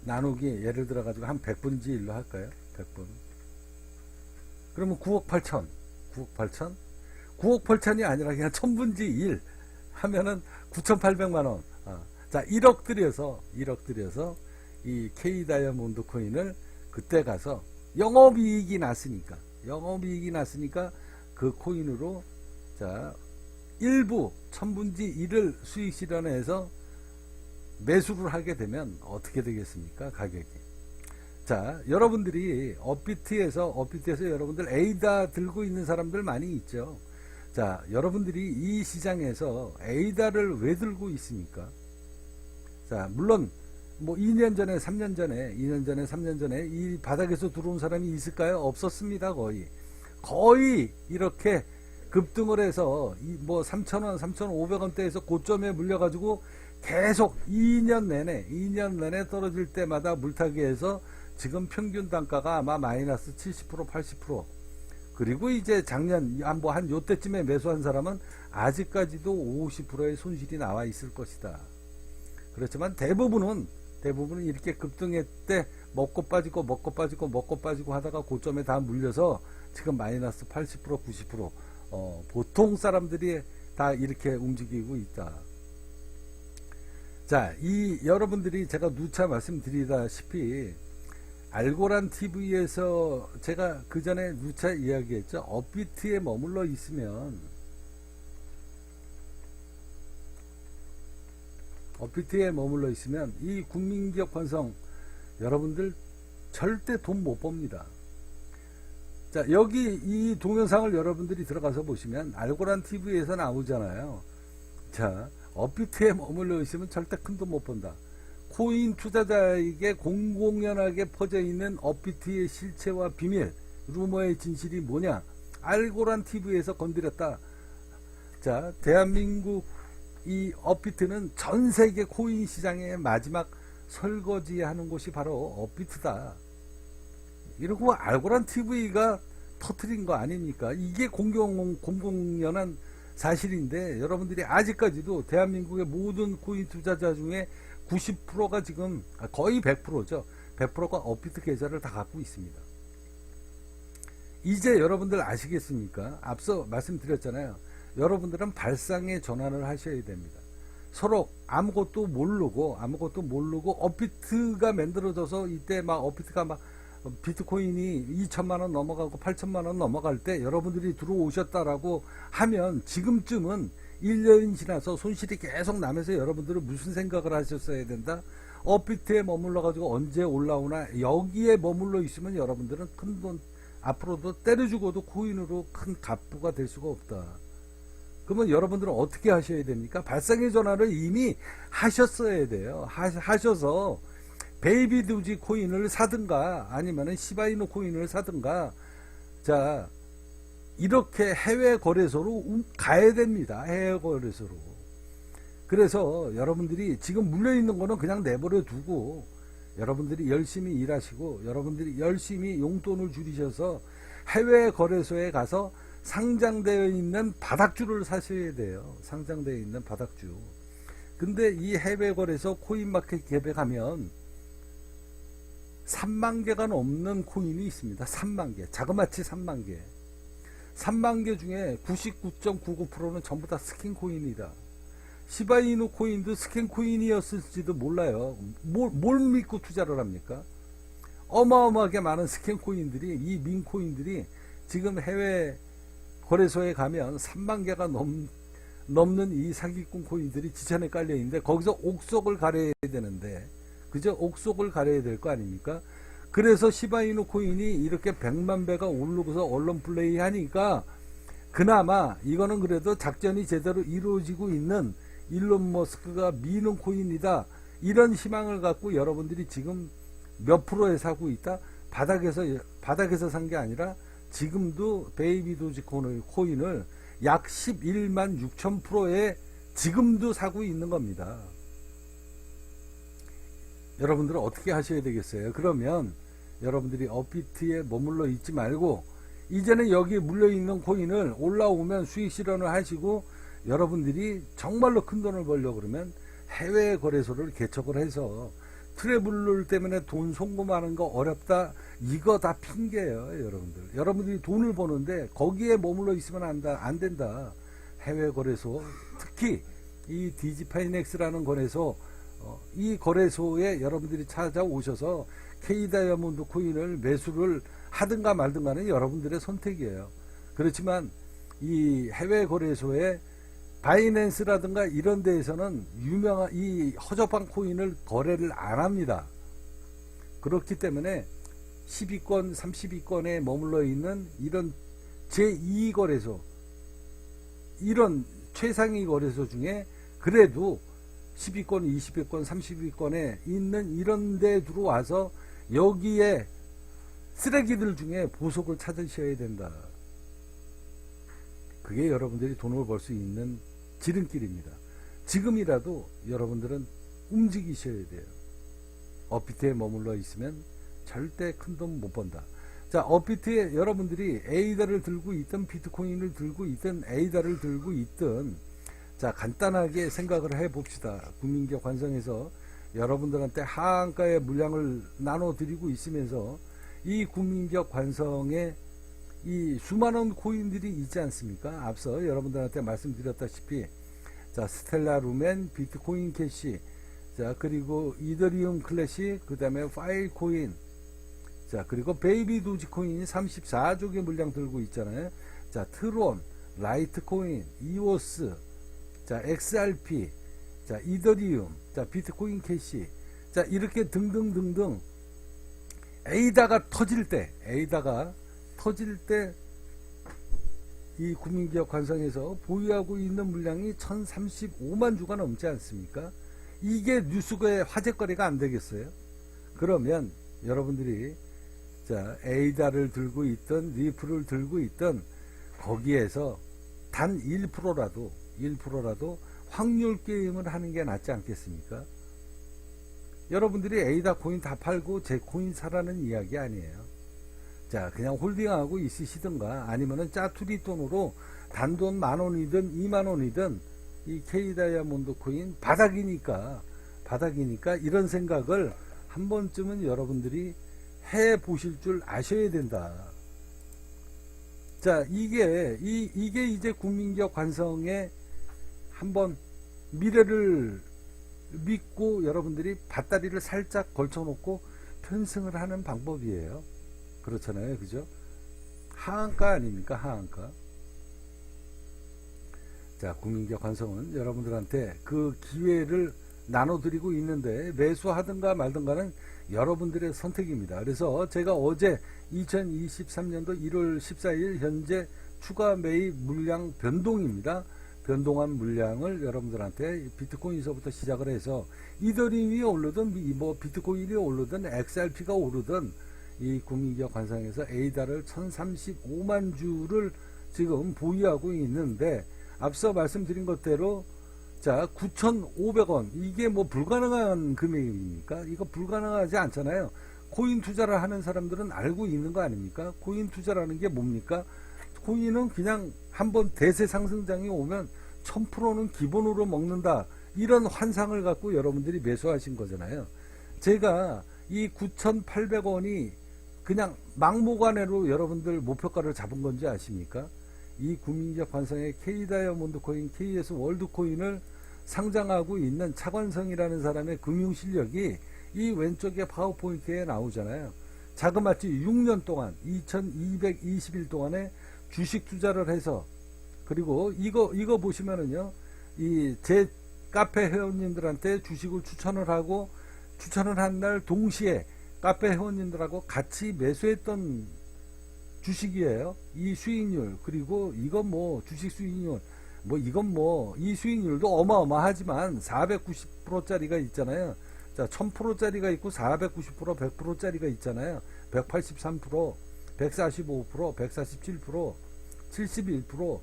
나누기 예를 들어 가지고 한 100분지 1로 할까요? 100분. 그러면 9억 8천. 9억 8천이 아니라 그냥 1000분지 1 하면은 9,800만 원. 자, 1억 들여서 이 K다이아몬드 코인을 그때 가서 영업이익이 났으니까 그 코인으로 자, 일부 1000분지 1을 수익 실현해서 매수를 하게 되면 어떻게 되겠습니까? 가격이. 자, 여러분들이 업비트에서 여러분들 에이다 들고 있는 사람들 많이 있죠. 자, 여러분들이 이 시장에서 에이다를 왜 들고 있습니까? 자, 물론 뭐 2년 전에 3년 전에 이 바닥에서 들어온 사람이 있을까요? 없었습니다. 거의 이렇게 급등을 해서 뭐 3,000원, 3,500원대에서 고점에 물려가지고 계속 2년 내내 떨어질 때마다 물타기해서 지금 평균 단가가 아마 마이너스 70%, 80%. 그리고 이제 작년 뭐 한 요때쯤에 매수한 사람은 아직까지도 50%의 손실이 나와 있을 것이다. 그렇지만 대부분은 이렇게 급등할 때 먹고 빠지고 하다가 고점에 다 물려서 지금 마이너스 80%, 90% 보통 사람들이 다 이렇게 움직이고 있다. 자, 여러분들이 제가 누차 말씀드리다시피 알고란 TV에서 제가 그 전에 누차 이야기했죠. 업비트에 머물러 있으면 이 국민기업 관성 여러분들 절대 돈 못 법니다. 자, 여기 이 동영상을 여러분들이 들어가서 보시면 알고란 TV에서 나오잖아요. 자, 업비트에 머물러 있으면 절대 큰 돈 못 번다. 코인 투자자에게 공공연하게 퍼져 있는 업비트의 실체와 비밀, 루머의 진실이 뭐냐? 알고란 TV에서 건드렸다. 자, 대한민국 이 업비트는 전 세계 코인 시장의 마지막 설거지하는 곳이 바로 업비트다. 이러고 알고란 TV가 터트린 거 아닙니까? 이게 공공연한 사실인데 여러분들이 아직까지도 대한민국의 모든 코인 투자자 중에 90%가 지금 거의 100%죠. 100%가 업비트 계좌를 다 갖고 있습니다. 이제 여러분들 아시겠습니까? 앞서 말씀드렸잖아요. 여러분들은 발상의 전환을 하셔야 됩니다. 서로 아무것도 모르고 업비트가 만들어져서 이때 막 업비트가 막 비트코인이 2천만 원 넘어가고 8천만 원 넘어갈 때 여러분들이 들어오셨다라고 하면 지금쯤은 1년이 지나서 손실이 계속 나면서 여러분들은 무슨 생각을 하셨어야 된다? 업비트에 머물러 가지고 언제 올라오나 여기에 머물러 있으면 여러분들은 큰 돈 앞으로도 때려주고도 코인으로 큰 갑부가 될 수가 없다. 그러면 여러분들은 어떻게 하셔야 됩니까? 발상의 전환을 이미 하셨어야 돼요. 하셔서 베이비 도지 코인을 사든가 아니면은 시바이누 코인을 사든가 자 이렇게 해외 거래소로 가야 됩니다. 해외 거래소로. 그래서 여러분들이 지금 물려있는 거는 그냥 내버려 두고 여러분들이 열심히 일하시고 여러분들이 열심히 용돈을 줄이셔서 해외 거래소에 가서 상장되어 있는 바닥주를 사셔야 돼요. 상장되어 있는 바닥주. 근데 이 해외 거래소 코인마켓캡에 가면 3만 개가 넘는 코인이 있습니다. 3만 개. 자그마치 3만 개. 3만 개 중에 99.99%는 전부 다 스킨 코인이다. 시바이누 코인도 스캔 코인이었을지도 몰라요. 뭘 믿고 투자를 합니까? 어마어마하게 많은 스캔 코인들이, 이 민 코인들이 지금 해외 거래소에 가면 3만 개가 넘는 이 사기꾼 코인들이 지천에 깔려 있는데 거기서 옥석을 가려야 되는데, 그죠? 옥석을 가려야 될 거 아닙니까? 그래서 시바이누 코인이 이렇게 100만 배가 오르고서 언론 플레이 하니까 그나마 이거는 그래도 작전이 제대로 이루어지고 있는 일론 머스크가 미는 코인이다. 이런 희망을 갖고 여러분들이 지금 몇 프로에 사고 있다? 바닥에서 산 게 아니라 지금도 베이비 도지 코인을 약 11만 6천 프로에 지금도 사고 있는 겁니다. 여러분들은 어떻게 하셔야 되겠어요? 그러면 여러분들이 업비트에 머물러 있지 말고 이제는 여기 물려있는 코인을 올라오면 수익 실현을 하시고 여러분들이 정말로 큰 돈을 벌려고 그러면 해외 거래소를 개척을 해서 트래블러 때문에 돈 송금하는 거 어렵다. 이거 다 핑계예요, 여러분들. 여러분들이 돈을 버는데 거기에 머물러 있으면 안 된다. 해외 거래소, 특히 이 디지파이넥스라는 거래소, 이 거래소에 여러분들이 찾아오셔서 K다이아몬드 코인을 매수를 하든가 말든가는 여러분들의 선택이에요. 그렇지만 이 해외 거래소에 바이낸스라든가 이런 데에서는 유명한 이 허접한 코인을 거래를 안 합니다. 그렇기 때문에 10위권, 30위권에 머물러 있는 이런 제2 거래소, 이런 최상위 거래소 중에 그래도 10위권, 20위권, 30위권에 있는 이런 데 들어와서 여기에 쓰레기들 중에 보석을 찾으셔야 된다. 그게 여러분들이 돈을 벌 수 있는 지름길입니다. 지금이라도 여러분들은 움직이셔야 돼요. 업비트에 머물러 있으면 절대 큰 돈 못 번다. 자, 업비트에 여러분들이 에이다를 들고 있든 비트코인을 들고 있든 에이다를 들고 있든 자, 간단하게 생각을 해 봅시다. 국민기업 관성에서 여러분들한테 하한가의 물량을 나눠 드리고 있으면서 이 국민기업 관성에 이 수많은 코인들이 있지 않습니까? 앞서 여러분들한테 말씀드렸다시피 자, 스텔라 루멘, 비트코인 캐시, 자, 그리고 이더리움 클래식, 그 다음에 파일 코인, 자, 그리고 베이비 도지 코인이 34조 개 물량 들고 있잖아요. 자, 트론, 라이트 코인, 이오스, 자, XRP, 자, 이더리움, 자, 비트코인 캐시, 자, 이렇게 등등등등 에이다가 터질 때 이 국민기업 관성에서 보유하고 있는 물량이 1035만 주가 넘지 않습니까? 이게 뉴스의 화제거리가 안 되겠어요? 그러면 여러분들이 자, 에이다를 들고 있던 리플을 들고 있던 거기에서 단 1%라도 확률 게임을 하는 게 낫지 않겠습니까? 여러분들이 에이다 코인 다 팔고 제 코인 사라는 이야기 아니에요. 자, 그냥 홀딩하고 있으시든가 아니면은 짜투리 돈으로 단돈 10,000원이든 20,000원이든 이 K다이아몬드 코인 바닥이니까 이런 생각을 한 번쯤은 여러분들이 해 보실 줄 아셔야 된다. 자, 이게 이제 국민기업 관성에 한번 미래를 믿고 여러분들이 밧다리를 살짝 걸쳐놓고 편승을 하는 방법이에요. 그렇잖아요. 그죠? 하한가 아닙니까? 하한가. 자, 국민기업 관성은 여러분들한테 그 기회를 나눠드리고 있는데 매수하든가 말든가는 여러분들의 선택입니다. 그래서 제가 어제 2023년도 1월 14일 현재 추가 매입 물량 변동입니다. 변동한 물량을 여러분들한테 비트코인에서부터 시작을 해서 이더리움이 오르든 뭐 비트코인이 오르든 XRP가 오르든 이 국민기업 관상에서 에이다를 1035만 주를 지금 보유하고 있는데 앞서 말씀드린 것대로 자 9,500원 이게 뭐 불가능한 금액입니까? 이거 불가능하지 않잖아요. 코인 투자를 하는 사람들은 알고 있는 거 아닙니까? 코인 투자라는 게 뭡니까? 코인은 그냥 한번 대세 상승장이 오면 1000%는 기본으로 먹는다. 이런 환상을 갖고 여러분들이 매수하신 거잖아요. 제가 이 9,800원이 그냥 막무가내로 여러분들 목표가를 잡은 건지 아십니까? 이 국민기업 관성의 K다이아몬드 코인, KS 월드 코인을 상장하고 있는 차관성이라는 사람의 금융 실력이 이 왼쪽에 파워포인트에 나오잖아요. 자그마치 6년 동안 2220일 동안에 주식 투자를 해서 그리고 이거 보시면은요. 이 제 카페 회원님들한테 주식을 추천을 하고 추천을 한 날 동시에 카페 회원님들하고 같이 매수했던 주식이에요. 이 수익률 그리고 이건 뭐 주식 수익률 뭐 이건 뭐 이 수익률도 어마어마하지만 490%짜리가 있잖아요. 자 1000%짜리가 있고 490% 100%짜리가 있잖아요. 183% 145% 147% 71%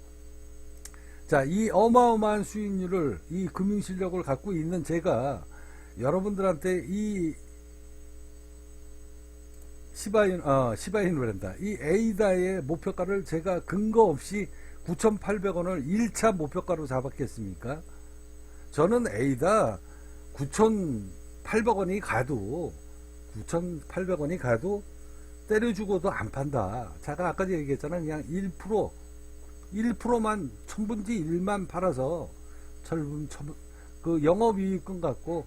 자 이 어마어마한 수익률을 이 금융실력을 갖고 있는 제가 여러분들한테 이 시바이누란다. 이 에이다의 목표가를 제가 근거 없이 9,800원을 1차 목표가로 잡았겠습니까? 저는 에이다 9,800원이 가도 때려주고도 안 판다. 제가 아까 얘기했잖아. 그냥 1%만 천분지 1만 팔아서 그 영업이익금 갖고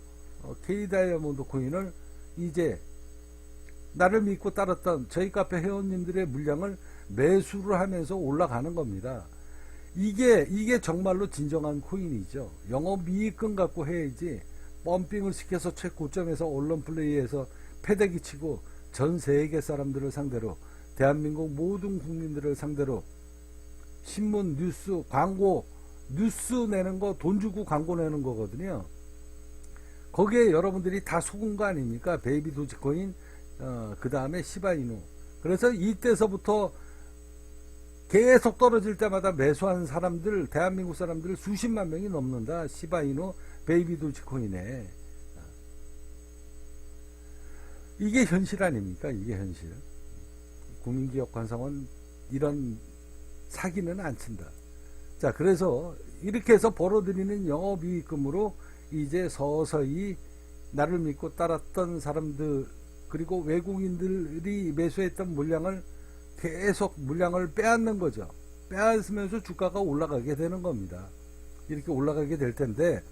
K다이아몬드 코인을 이제 나를 믿고 따랐던 저희 카페 회원님들의 물량을 매수를 하면서 올라가는 겁니다. 이게 정말로 진정한 코인이죠. 영업이익금 갖고 해야지 펌핑을 시켜서 최고점에서 언론 플레이에서 패대기 치고 전 세계 사람들을 상대로 대한민국 모든 국민들을 상대로 신문, 뉴스, 광고, 뉴스 내는 거 돈 주고 광고 내는 거거든요. 거기에 여러분들이 다 속은 거 아닙니까? 베이비 도지코인, 그 다음에 시바이누. 그래서 이때서부터 계속 떨어질 때마다 매수하는 사람들, 대한민국 사람들 수십만 명이 넘는다. 시바이누, 베이비 도지코인에. 이게 현실 아닙니까? 이게 현실. 국민기업 관성은 이런 사기는 안 친다. 자, 그래서 이렇게 해서 벌어들이는 영업이익금으로 이제 서서히 나를 믿고 따랐던 사람들 그리고 외국인들이 매수했던 물량을 계속 물량을 빼앗는 거죠. 빼앗으면서 주가가 올라가게 되는 겁니다. 이렇게 올라가게 될 텐데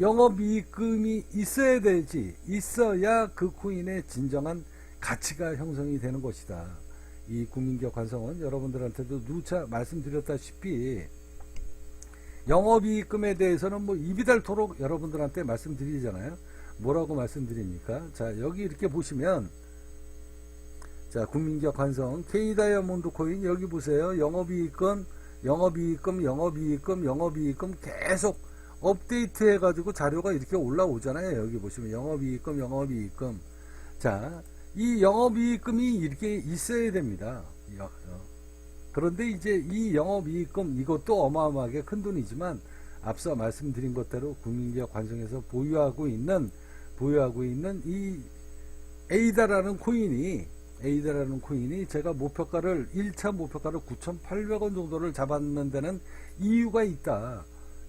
영업이익금이 있어야 되지. 있어야 그 코인의 진정한 가치가 형성이 되는 것이다. 이 국민기업 관성은 여러분들한테도 누차 말씀드렸다시피 영업이익금에 대해서는 뭐 입이 닳도록 여러분들한테 말씀드리잖아요. 뭐라고 말씀드립니까? 자, 여기 이렇게 보시면 자, 국민기업 관성 K다이아몬드 코인 여기 보세요. 영업이익금 계속 업데이트 해가지고 자료가 이렇게 올라오잖아요. 여기 보시면 영업이익금 자, 이 영업이익금이 이렇게 있어야 됩니다. 그런데 이제 이 영업이익금 이것도 어마어마하게 큰 돈이지만 앞서 말씀드린 것대로 국민기업 관성에서 보유하고 있는 이 에이다라는 코인이 제가 목표가를 1차 목표가를 9,800원 정도를 잡았는 데는 이유가 있다.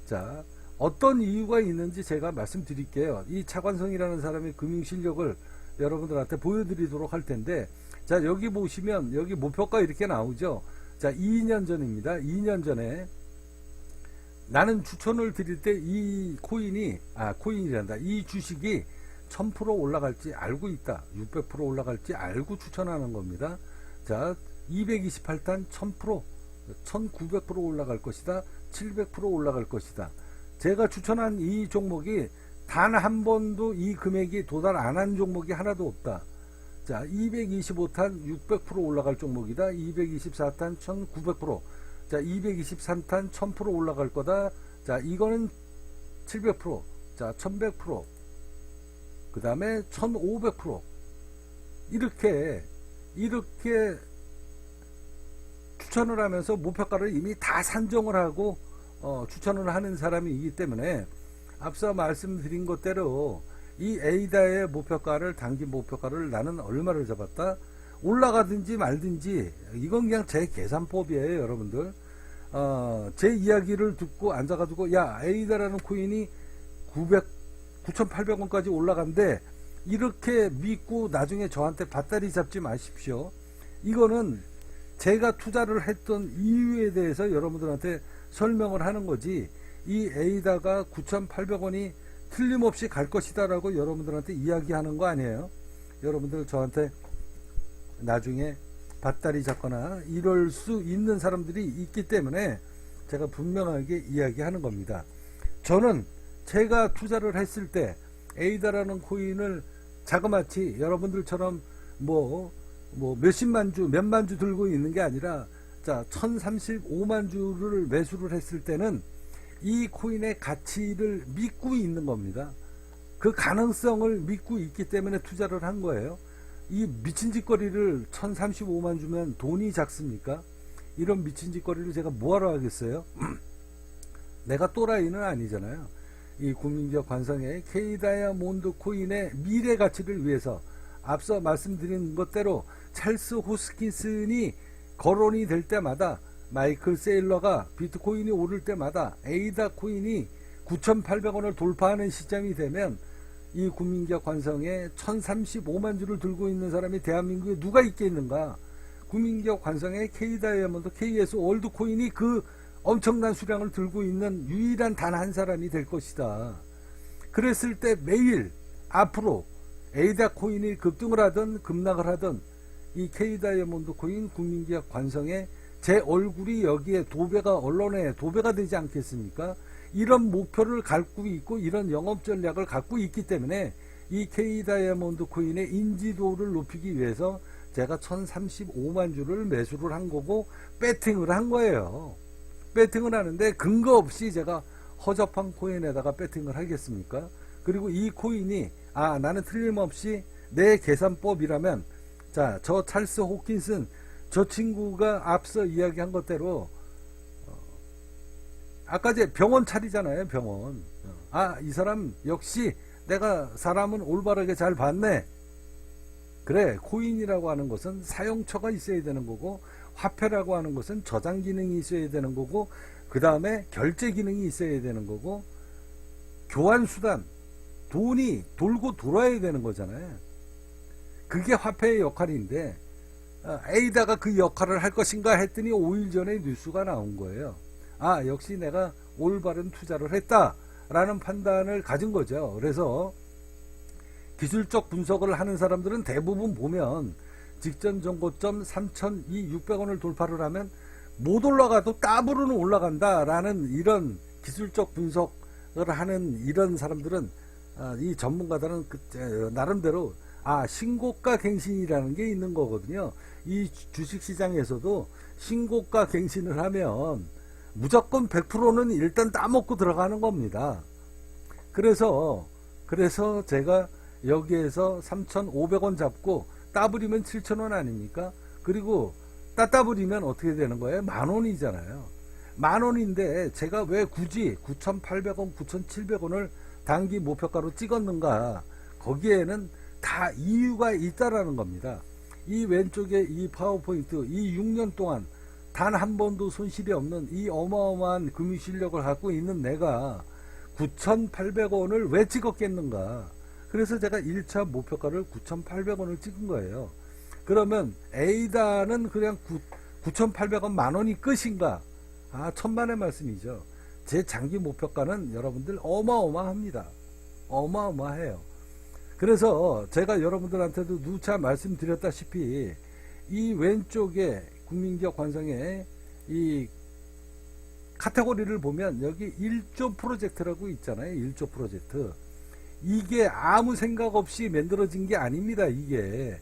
자, 어떤 이유가 있는지 제가 말씀드릴게요. 이 차관성이라는 사람의 금융 실력을 여러분들한테 보여드리도록 할 텐데, 자, 여기 보시면 여기 목표가 이렇게 나오죠. 자, 2년 전입니다. 2년 전에 나는 추천을 드릴 때 이 코인이란다. 이 주식이 1000% 올라갈지 알고 있다. 600% 올라갈지 알고 추천하는 겁니다. 자, 228단 1000%, 1900% 올라갈 것이다. 700% 올라갈 것이다. 제가 추천한 이 종목이 단 한 번도 이 금액이 도달 안 한 종목이 하나도 없다. 자, 225탄 600% 올라갈 종목이다. 224탄 1900%. 자, 223탄 1000% 올라갈 거다. 자, 이거는 700%. 자, 1100%. 그 다음에 1500%. 이렇게 추천을 하면서 목표가를 이미 다 산정을 하고 추천을 하는 사람이기 때문에 앞서 말씀드린 것대로 이 에이다의 목표가를, 단기 목표가를 나는 얼마를 잡았다? 올라가든지 말든지 이건 그냥 제 계산법이에요, 여러분들. 제 이야기를 듣고 앉아가지고 야, 에이다라는 코인이 9,800원까지 올라간대, 이렇게 믿고 나중에 저한테 밭다리 잡지 마십시오. 이거는 제가 투자를 했던 이유에 대해서 여러분들한테 설명을 하는 거지, 이 에이다가 9,800원이 틀림없이 갈 것이다 라고 여러분들한테 이야기하는 거 아니에요. 여러분들 저한테 나중에 밭다리 잡거나 이럴 수 있는 사람들이 있기 때문에 제가 분명하게 이야기하는 겁니다. 저는 제가 투자를 했을 때 에이다라는 코인을 자그마치 여러분들처럼 몇십만 주, 몇만 주 들고 있는 게 아니라, 자, 1035만 주를 매수를 했을 때는 이 코인의 가치를 믿고 있는 겁니다. 그 가능성을 믿고 있기 때문에 투자를 한 거예요. 이 미친 짓거리를 1035만 주면 돈이 작습니까? 이런 미친 짓거리를 제가 뭐하러 하겠어요? 내가 또라이는 아니잖아요. 이 국민기업 관성의 K다이아몬드 코인의 미래 가치를 위해서 앞서 말씀드린 것대로 찰스 호스킨슨이 거론이 될 때마다, 마이클 세일러가 비트코인이 오를 때마다 에이다 코인이 9,800원을 돌파하는 시점이 되면 이 국민기업 관성에 1035만 주를 들고 있는 사람이 대한민국에 누가 있겠는가? 국민기업 관성의 K다이아몬드, KS 월드코인이 그 엄청난 수량을 들고 있는 유일한 단 한 사람이 될 것이다. 그랬을 때 매일 앞으로 에이다 코인이 급등을 하든 급락을 하든 이 K다이아몬드 코인, 국민기업 관성에 제 얼굴이 여기에 언론에 도배가 되지 않겠습니까? 이런 목표를 갖고 있고 이런 영업 전략을 갖고 있기 때문에 이 K다이아몬드 코인의 인지도를 높이기 위해서 제가 1035만 주를 매수를 한 거고 배팅을 한 거예요. 배팅을 하는데 근거 없이 제가 허접한 코인에다가 배팅을 하겠습니까? 그리고 이 코인이 나는 틀림없이 내 계산법이라면, 자, 저 찰스 호킨슨 저 친구가 앞서 이야기한 것대로 아까 제 병원 차리잖아요, 병원. 이 사람 역시 내가 사람은 올바르게 잘 봤네. 그래, 코인이라고 하는 것은 사용처가 있어야 되는 거고, 화폐라고 하는 것은 저장 기능이 있어야 되는 거고, 그 다음에 결제 기능이 있어야 되는 거고, 교환 수단, 돈이 돌고 돌아야 되는 거잖아요. 그게 화폐의 역할인데, 에이다가 그 역할을 할 것인가 했더니 5일 전에 뉴스가 나온 거예요. 역시 내가 올바른 투자를 했다라는 판단을 가진 거죠. 그래서 기술적 분석을 하는 사람들은 대부분 보면 직전 정고점 3,600원을 돌파를 하면 못 올라가도 더블은 올라간다라는 이런 기술적 분석을 하는 이런 사람들은, 이 전문가들은 나름대로 신고가 갱신이라는 게 있는 거거든요. 이 주식시장에서도 신고가 갱신을 하면 무조건 100%는 일단 따먹고 들어가는 겁니다. 그래서 제가 여기에서 3,500원 잡고 따블이면 7,000원 아닙니까? 그리고 따따블이면 어떻게 되는 거예요? 10,000원이잖아요. 10,000원인데 제가 왜 굳이 9,800원, 9,700원을 단기 목표가로 찍었는가? 거기에는 다 이유가 있다라는 겁니다. 이 왼쪽에 이 파워포인트, 이 6년 동안 단 한 번도 손실이 없는 이 어마어마한 금융 실력을 갖고 있는 내가 9,800원을 왜 찍었겠는가? 그래서 제가 1차 목표가를 9,800원을 찍은 거예요. 그러면 에이다는 그냥 9,800원 10,000원이 끝인가? 천만의 말씀이죠. 제 장기 목표가는 여러분들 어마어마합니다. 어마어마해요. 그래서 제가 여러분들한테도 누차 말씀드렸다시피 이 왼쪽에 국민기업 관성의 이 카테고리를 보면 여기 1조 프로젝트라고 있잖아요. 1조 프로젝트. 이게 아무 생각 없이 만들어진 게 아닙니다. 이게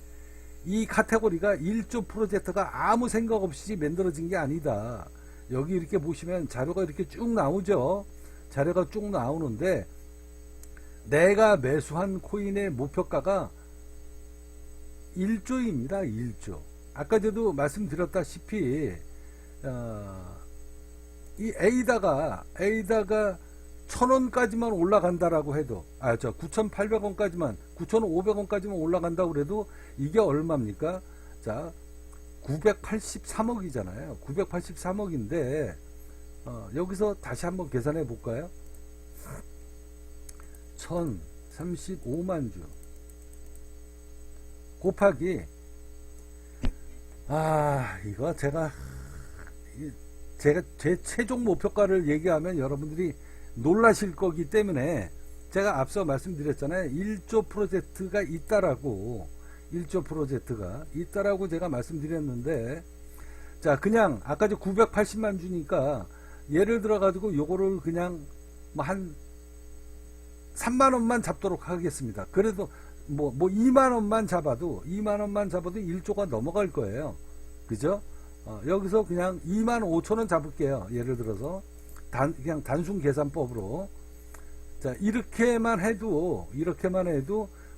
이 카테고리가 1조 프로젝트가 아무 생각 없이 만들어진 게 아니다. 여기 이렇게 보시면 자료가 이렇게 쭉 나오죠. 자료가 쭉 나오는데 내가 매수한 코인의 목표가가 1조입니다. 1조. 아까 저도 말씀드렸다시피 이 에이다가 1000원까지만 올라간다라고 해도 9,800원까지만 9,500원까지만 올라간다고 그래도 이게 얼마입니까? 자, 983억이잖아요. 983억인데 여기서 다시 한번 계산해 볼까요? 1035만 주 곱하기 이거 제가 제 최종 목표가를 얘기하면 여러분들이 놀라실 거기 때문에 제가 앞서 말씀드렸잖아요. 1조 프로젝트가 있다라고 1조 프로젝트가 있다라고 제가 말씀드렸는데 자 그냥 아까 저 980만 주니까 예를 들어 가지고 요거를 그냥 뭐 한 3만원만 잡도록 하겠습니다. 그래도 뭐 2만원만 잡아도 1조가 넘어갈 거예요. 그죠? 여기서 그냥 2만 5천원 잡을게요. 예를 들어서 그냥 단순 계산법으로 자 이렇게만 해도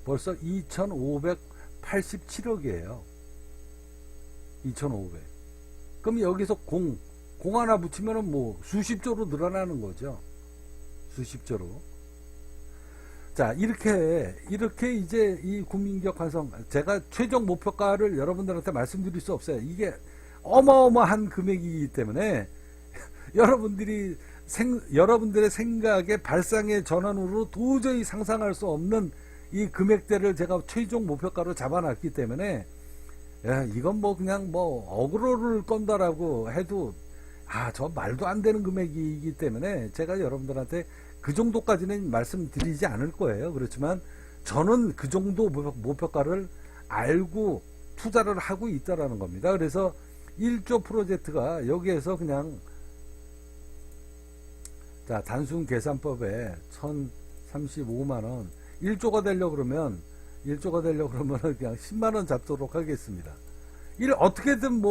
벌써 2,587억이에요. 2,500. 그럼 여기서 공 하나 붙이면은 뭐 수십조로 늘어나는 거죠. 수십조로. 자 이렇게 이제 이 국민기업 관성 제가 최종 목표가를 여러분들한테 말씀드릴 수 없어요. 이게 어마어마한 금액이기 때문에 여러분들의 생각의 발상의 전환으로 도저히 상상할 수 없는 이 금액대를 제가 최종 목표가로 잡아놨기 때문에 이건 뭐 그냥 뭐 어그로를 건다라고 해도 저 말도 안 되는 금액이기 때문에 제가 여러분들한테 그 정도까지는 말씀드리지 않을 거예요. 그렇지만 저는 그 정도 목표가를 알고 투자를 하고 있다라는 겁니다. 그래서 1조 프로젝트가 여기에서 그냥 자 단순 계산법에 1035만원 1조가 되려고 그러면 그냥 10만원 잡도록 하겠습니다. 어떻게든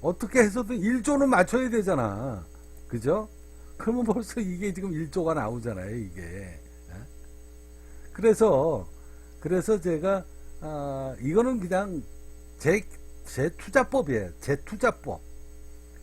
어떻게 해서든 1조는 맞춰야 되잖아. 그죠? 그러면 벌써 이게 지금 1조가 나오잖아요, 이게. 그래서 제가, 이거는 그냥 제 투자법이에요. 제 투자법.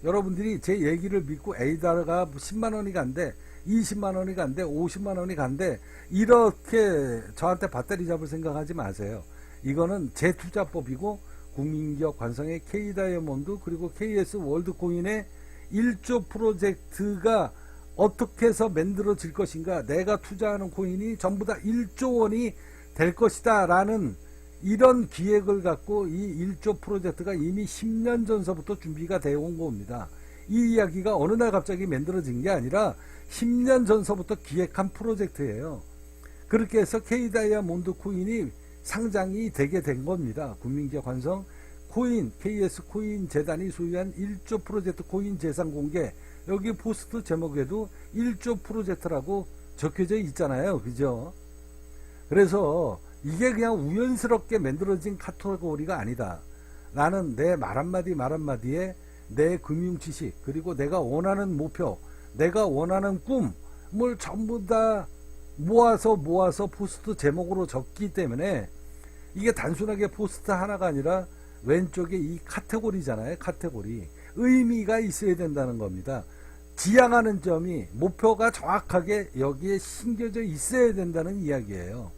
여러분들이 제 얘기를 믿고 에이다가 10만원이 간대, 20만원이 간대, 50만원이 간대, 이렇게 저한테 밧다리 잡을 생각하지 마세요. 이거는 제 투자법이고, 국민기업 관성의 K다이아몬드 그리고 KS 월드코인의 1조 프로젝트가 어떻게 해서 만들어질 것인가, 내가 투자하는 코인이 전부 다 1조 원이 될 것이다 라는 이런 기획을 갖고 이 1조 프로젝트가 이미 10년 전서부터 준비가 되어 온 겁니다. 이 이야기가 어느 날 갑자기 만들어진 게 아니라 10년 전서부터 기획한 프로젝트예요. 그렇게 해서 K다이아몬드 코인이 상장이 되게 된 겁니다. 국민기업 관성 코인 KS 코인 재단이 소유한 1조 프로젝트 코인 재산 공개, 여기 포스트 제목에도 1조 프로젝트라고 적혀져 있잖아요. 그죠? 그래서 이게 그냥 우연스럽게 만들어진 카테고리가 아니다. 나는 내 말 한마디에 내 금융 지식 그리고 내가 원하는 목표, 내가 원하는 꿈을 전부 다 모아서 포스트 제목으로 적기 때문에 이게 단순하게 포스트 하나가 아니라 왼쪽에 이 카테고리잖아요. 카테고리. 의미가 있어야 된다는 겁니다. 지향하는 점이 목표가 정확하게 여기에 심겨져 있어야 된다는 이야기예요.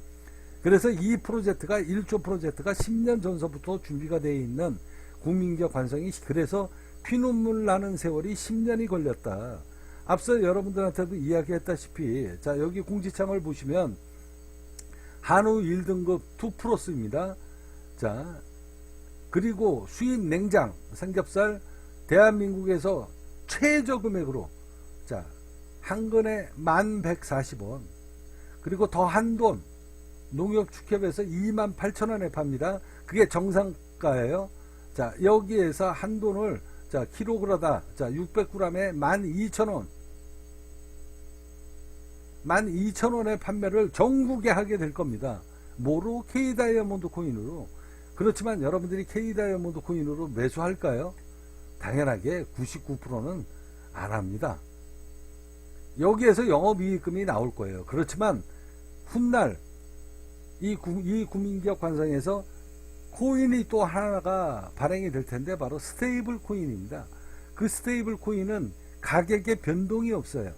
그래서 이 프로젝트가 1조 프로젝트가 10년 전서부터 준비가 되어 있는 국민기업 관성이 그래서 피눈물 나는 세월이 10년이 걸렸다. 앞서 여러분들한테도 이야기했다시피 자 여기 공지창을 보시면 한우 1등급 2플러스입니다. 자 그리고 수입 냉장 삼겹살 대한민국에서 최저 금액으로 자 한 근에 1140원. 그리고 더 한돈 농협축협에서 28,000원에 팝니다. 그게 정상가예요. 자, 여기에서 한돈을 자, 킬로그라다. 자, 600g에 12,000원. 12,000원의 판매를 전국에 하게 될 겁니다. 뭐로? K다이아몬드 코인으로. 그렇지만 여러분들이 K다이아몬드 코인으로 매수할까요? 당연하게 99%는 안 합니다. 여기에서 영업이익금이 나올 거예요. 그렇지만 훗날 이 국민기업 관성에서 코인이 또 하나가 발행이 될 텐데 바로 스테이블 코인입니다. 그 스테이블 코인은 가격에 변동이 없어요.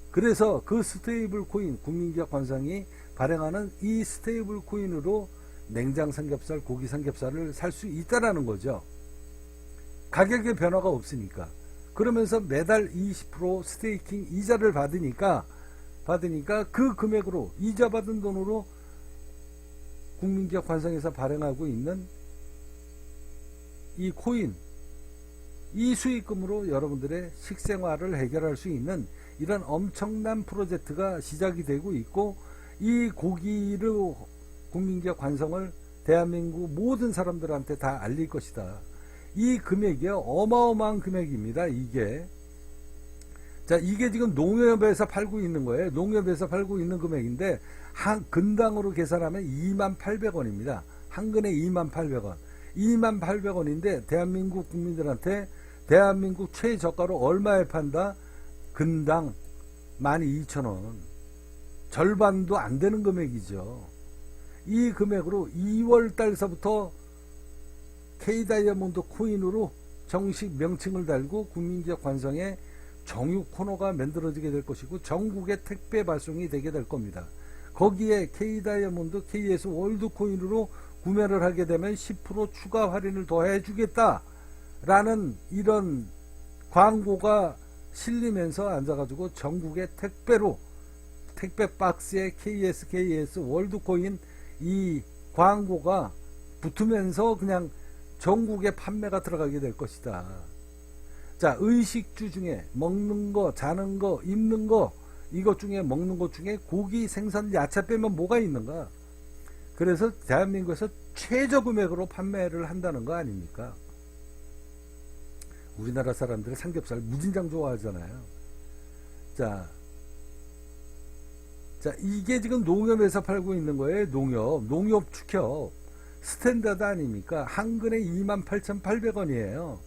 그래서 그 스테이블 코인, 국민기업 관성이 발행하는 이 스테이블 코인으로 냉장 삼겹살, 고기 삼겹살을 살 수 있다라는 거죠. 가격의 변화가 없으니까. 그러면서 매달 20% 스테이킹 이자를 받으니까 그 금액으로 이자 받은 돈으로 국민기업 관성에서 발행하고 있는 이 코인, 이 수익금으로 여러분들의 식생활을 해결할 수 있는 이런 엄청난 프로젝트가 시작이 되고 있고, 이 고기를 국민기업 관성을 대한민국 모든 사람들한테 다 알릴 것이다. 이 금액이 어마어마한 금액입니다. 이게 지금 농협에서 팔고 있는 거예요. 농협에서 팔고 있는 금액인데 한 근당으로 계산하면 28,000원입니다. 한 근에 28,000원. 28,000원인데 대한민국 국민들한테 대한민국 최저가로 얼마에 판다? 근당 12,000원. 절반도 안 되는 금액이죠. 이 금액으로 2월 달서부터 K다이아몬드 코인으로 정식 명칭을 달고 국민기업 관성에 정유 코너가 만들어지게 될 것이고 전국에 택배 발송이 되게 될 겁니다. 거기에 K다이아몬드 KS 월드 코인으로 구매를 하게 되면 10% 추가 할인을 더 해주겠다 라는 이런 광고가 실리면서 앉아가지고 전국에 택배로 택배 박스에 KS 월드 코인 이 광고가 붙으면서 그냥 전국에 판매가 들어가게 될 것이다. 자, 의식주 중에 먹는 거, 자는 거, 입는 거, 이것 중에 먹는 것 중에 고기, 생선, 야채 빼면 뭐가 있는가? 그래서 대한민국에서 최저 금액으로 판매를 한다는 거 아닙니까? 우리나라 사람들은 삼겹살 무진장 좋아하잖아요. 자, 이게 지금 농협에서 팔고 있는 거예요. 농협 축협. 스탠다드 아닙니까? 한 근에 28,800원이에요.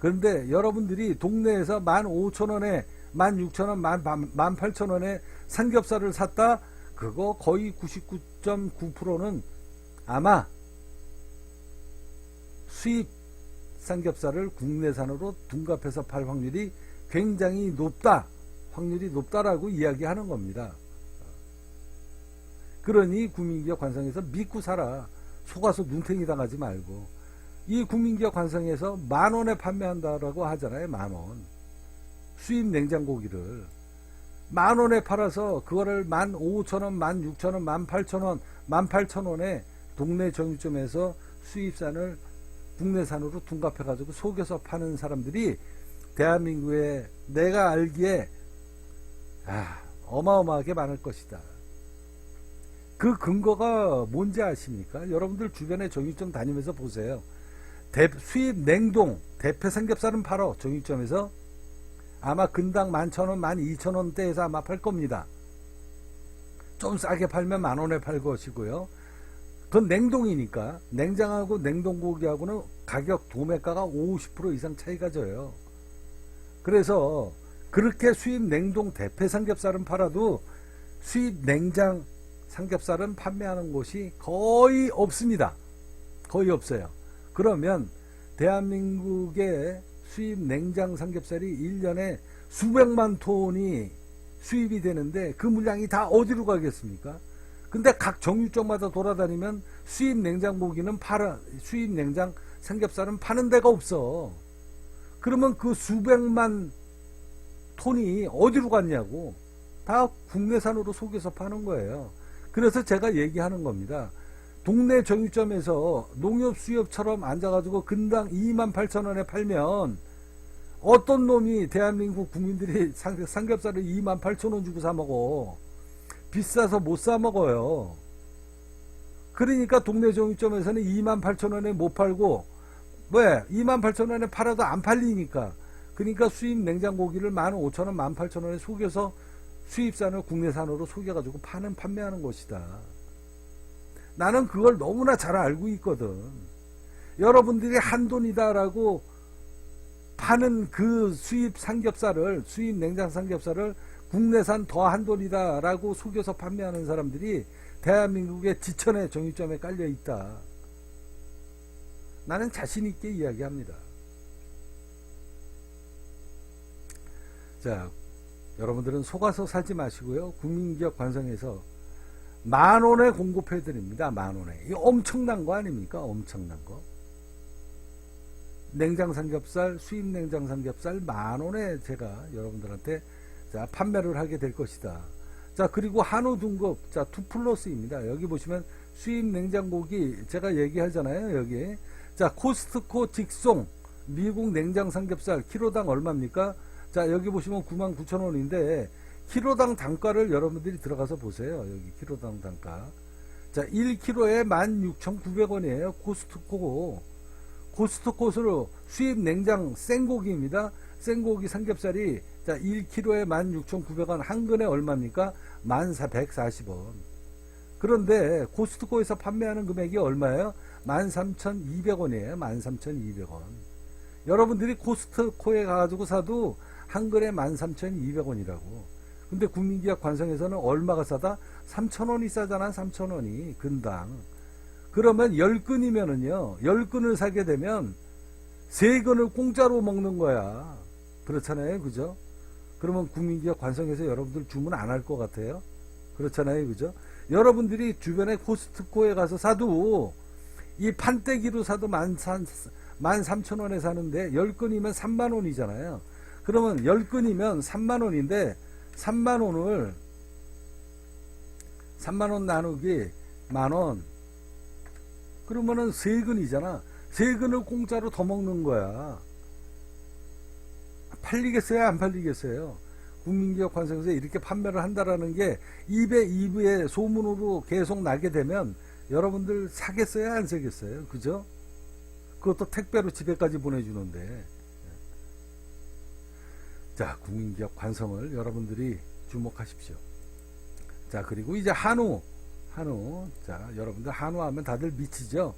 그런데 여러분들이 동네에서 15,000원에 16,000원, 18,000원에 삼겹살을 샀다? 그거 거의 99.9%는 아마 수입 삼겹살을 국내산으로 둔갑해서 팔 확률이 굉장히 높다라고 이야기하는 겁니다. 그러니 국민기업 관성에서 믿고 살아. 속아서 눈탱이 당하지 말고. 이 국민기업 관성에서 10,000원에 판매한다라고 하잖아요. 10,000원. 수입 냉장고기를 10,000원에 팔아서 그거를 15,000원, 16,000원, 18,000원, 18,000원에 동네 정육점에서 수입산을 국내산으로 둔갑해가지고 속여서 파는 사람들이 대한민국에 내가 알기에 어마어마하게 많을 것이다. 그 근거가 뭔지 아십니까? 여러분들 주변에 정육점 다니면서 보세요. 수입 냉동 대패 삼겹살은 팔어. 정육점에서 아마 근당 11,000원, 12,000원대에서 아마 팔 겁니다. 좀 싸게 팔면 10,000원에 팔 것이고요. 그건 냉동이니까 냉장하고 냉동고기하고는 가격 도매가가 50% 이상 차이가 져요. 그래서 그렇게 수입 냉동 대패 삼겹살은 팔아도 수입 냉장 삼겹살은 판매하는 곳이 거의 없습니다. 거의 없어요. 그러면 대한민국의 수입 냉장 삼겹살이 1년에 수백만 톤이 수입이 되는데 그 물량이 다 어디로 가겠습니까? 근데 각 정육점마다 돌아다니면 수입 냉장 고기는 수입 냉장 삼겹살은 파는 데가 없어. 그러면 그 수백만 톤이 어디로 갔냐고. 다 국내산으로 속여서 파는 거예요. 그래서 제가 얘기하는 겁니다. 동네 정육점에서 농협 수협처럼 앉아가지고 근당 28,000원에 팔면 어떤 놈이 대한민국 국민들이 삼겹살을 28,000원 주고 사 먹어. 비싸서 못 사 먹어요. 그러니까 동네 정육점에서는 28,000원에 못 팔고, 왜? 28,000원에 팔아도 안 팔리니까. 그러니까 수입 냉장고기를 15,000원, 18,000원에 속여서 수입산을 국내산으로 속여가지고 판매하는 것이다. 나는 그걸 너무나 잘 알고 있거든. 여러분들이 한돈이다라고 파는 그 수입 냉장 삼겹살을 국내산 더 한돈이다라고 속여서 판매하는 사람들이 대한민국의 지천의 정육점에 깔려 있다. 나는 자신 있게 이야기합니다. 자, 여러분들은 속아서 살지 마시고요. 국민기업 관성에서 10,000원에 공급해 드립니다. 10,000원에. 이거 엄청난 거 아닙니까? 엄청난 거. 냉장 삼겹살, 수입 냉장 삼겹살 10,000원에 제가 여러분들한테 자, 판매를 하게 될 것이다. 자, 그리고 한우 등급, 자, 2플러스입니다. 여기 보시면 수입 냉장고기 제가 얘기하잖아요. 여기. 자, 코스트코 직송 미국 냉장 삼겹살 키로당 얼마입니까? 자, 여기 보시면 99,000원인데 키로당 단가를 여러분들이 들어가서 보세요. 여기 키로당 단가. 자, 1kg에 16,900원이에요. 코스트코스로 수입 냉장 생고기입니다. 생고기 삼겹살이 자, 1kg에 16,900원, 한 근에 얼마입니까? 14,140원. 그런데 코스트코에서 판매하는 금액이 얼마예요? 13,200원이에요. 13,200원. 여러분들이 코스트코에 가가지고 사도 한 근에 13,200원이라고. 근데 국민기업 관성에서는 얼마가 싸다? 3,000원이 싸잖아. 3,000원이 근당. 그러면 10근이면은요 10근을 사게 되면 3근을 공짜로 먹는 거야. 그렇잖아요. 그죠? 그러면 국민기업 관성에서 여러분들 주문 안 할 것 같아요? 그렇잖아요. 그죠? 여러분들이 주변에 코스트코에 가서 사도 이 판때기로 사도 13,000원에 사는데 10근이면 30,000원이잖아요. 그러면 10근이면 30,000원인데 30,000원을 30,000원 나누기 10,000원 그러면은 3근이잖아. 3근을 공짜로 더 먹는 거야. 팔리겠어요? 안 팔리겠어요? 국민기업 관성에서 이렇게 판매를 한다라는 게 입에 소문으로 계속 나게 되면 여러분들 사겠어요? 안 사겠어요? 그죠? 그것도 택배로 집에까지 보내주는데. 자, 국민기업 관성을 여러분들이 주목하십시오. 자, 그리고 이제 한우. 자, 여러분들 한우 하면 다들 미치죠?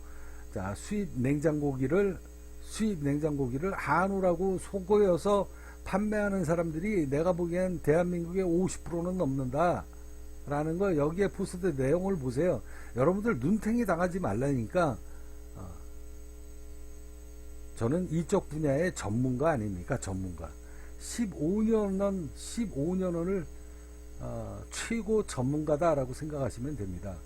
자, 수입 냉장고기를 한우라고 속여서 판매하는 사람들이 내가 보기엔 대한민국의 50%는 넘는다. 라는 거 여기에 포스트 내용을 보세요. 여러분들 눈탱이 당하지 말라니까. 저는 이쪽 분야의 전문가 아닙니까? 전문가. 15년을 최고 전문가다라고 생각하시면 됩니다.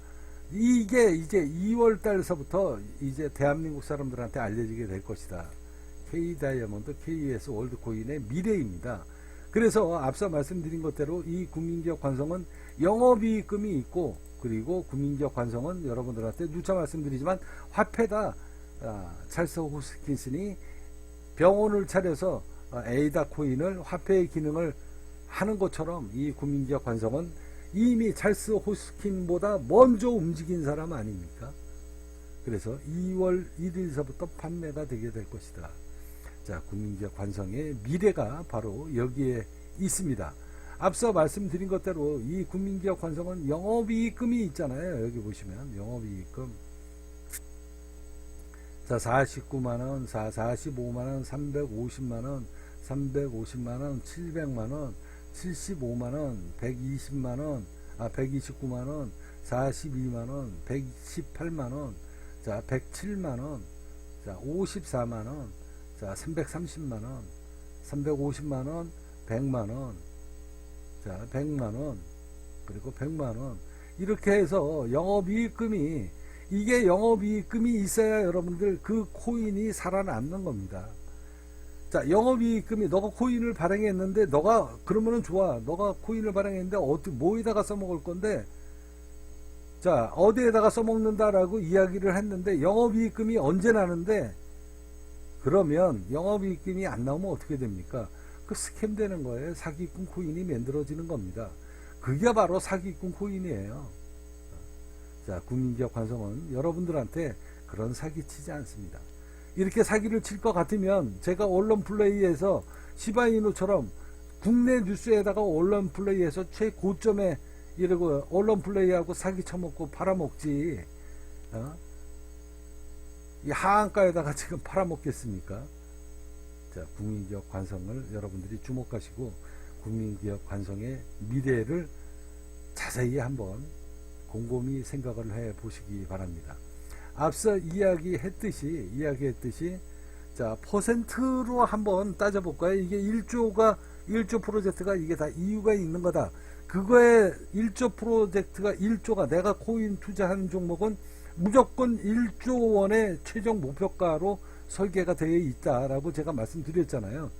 이게 이제 2월 달서부터 이제 대한민국 사람들한테 알려지게 될 것이다. K다이아몬드, KS 월드코인의 미래입니다. 그래서 앞서 말씀드린 것대로 이 국민기업 관성은 영업이익금이 있고, 그리고 국민기업 관성은 여러분들한테 누차 말씀드리지만 화폐다. 찰스 호스킨슨이 병원을 차려서 에이다 코인을 화폐의 기능을 하는 것처럼 이 국민기업 관성은 이미 찰스 호스킨보다 먼저 움직인 사람 아닙니까? 그래서 2월 1일서부터 판매가 되게 될 것이다. 자, 국민기업 관성의 미래가 바로 여기에 있습니다. 앞서 말씀드린 것대로 이 국민기업 관성은 영업이익금이 있잖아요. 여기 보시면 영업이익금. 자, 49만원, 45만원, 350만원, 350만원, 700만원, 75만원, 120만원, 129만원, 42만원, 118만원, 자, 107만원, 자, 54만원, 자, 330만원, 350만원, 100만원, 자, 100만원, 그리고 100만원. 이렇게 해서 영업이익금이, 이게 영업이익금이 있어야 여러분들 그 코인이 살아남는 겁니다. 자, 영업이익금이, 너가 코인을 발행했는데, 너가, 그러면은 좋아. 너가 코인을 발행했는데, 뭐에다가 써먹을 건데, 자, 어디에다가 써먹는다라고 이야기를 했는데, 영업이익금이 언제 나는데, 그러면 영업이익금이 안 나오면 어떻게 됩니까? 그 스캠 되는 거예요. 사기꾼 코인이 만들어지는 겁니다. 그게 바로 사기꾼 코인이에요. 자, 국민기업 관성은 여러분들한테 그런 사기 치지 않습니다. 이렇게 사기를 칠 것 같으면 제가 언론 플레이에서 시바이누처럼 국내 뉴스에다가 언론 플레이에서 최고점에 이러고 언론 플레이하고 사기 쳐먹고 팔아먹지, 이 하한가에다가 지금 팔아먹겠습니까? 자, 국민기업 관성을 여러분들이 주목하시고 국민기업 관성의 미래를 자세히 한번 곰곰이 생각을 해 보시기 바랍니다. 앞서 이야기했듯이 자, 퍼센트로 한번 따져볼까요? 이게 1조 프로젝트가 이게 다 이유가 있는 거다. 그거에 1조 프로젝트가 1조가 내가 코인 투자한 종목은 무조건 1조 원의 최종 목표가로 설계가 되어 있다라고 제가 말씀드렸잖아요.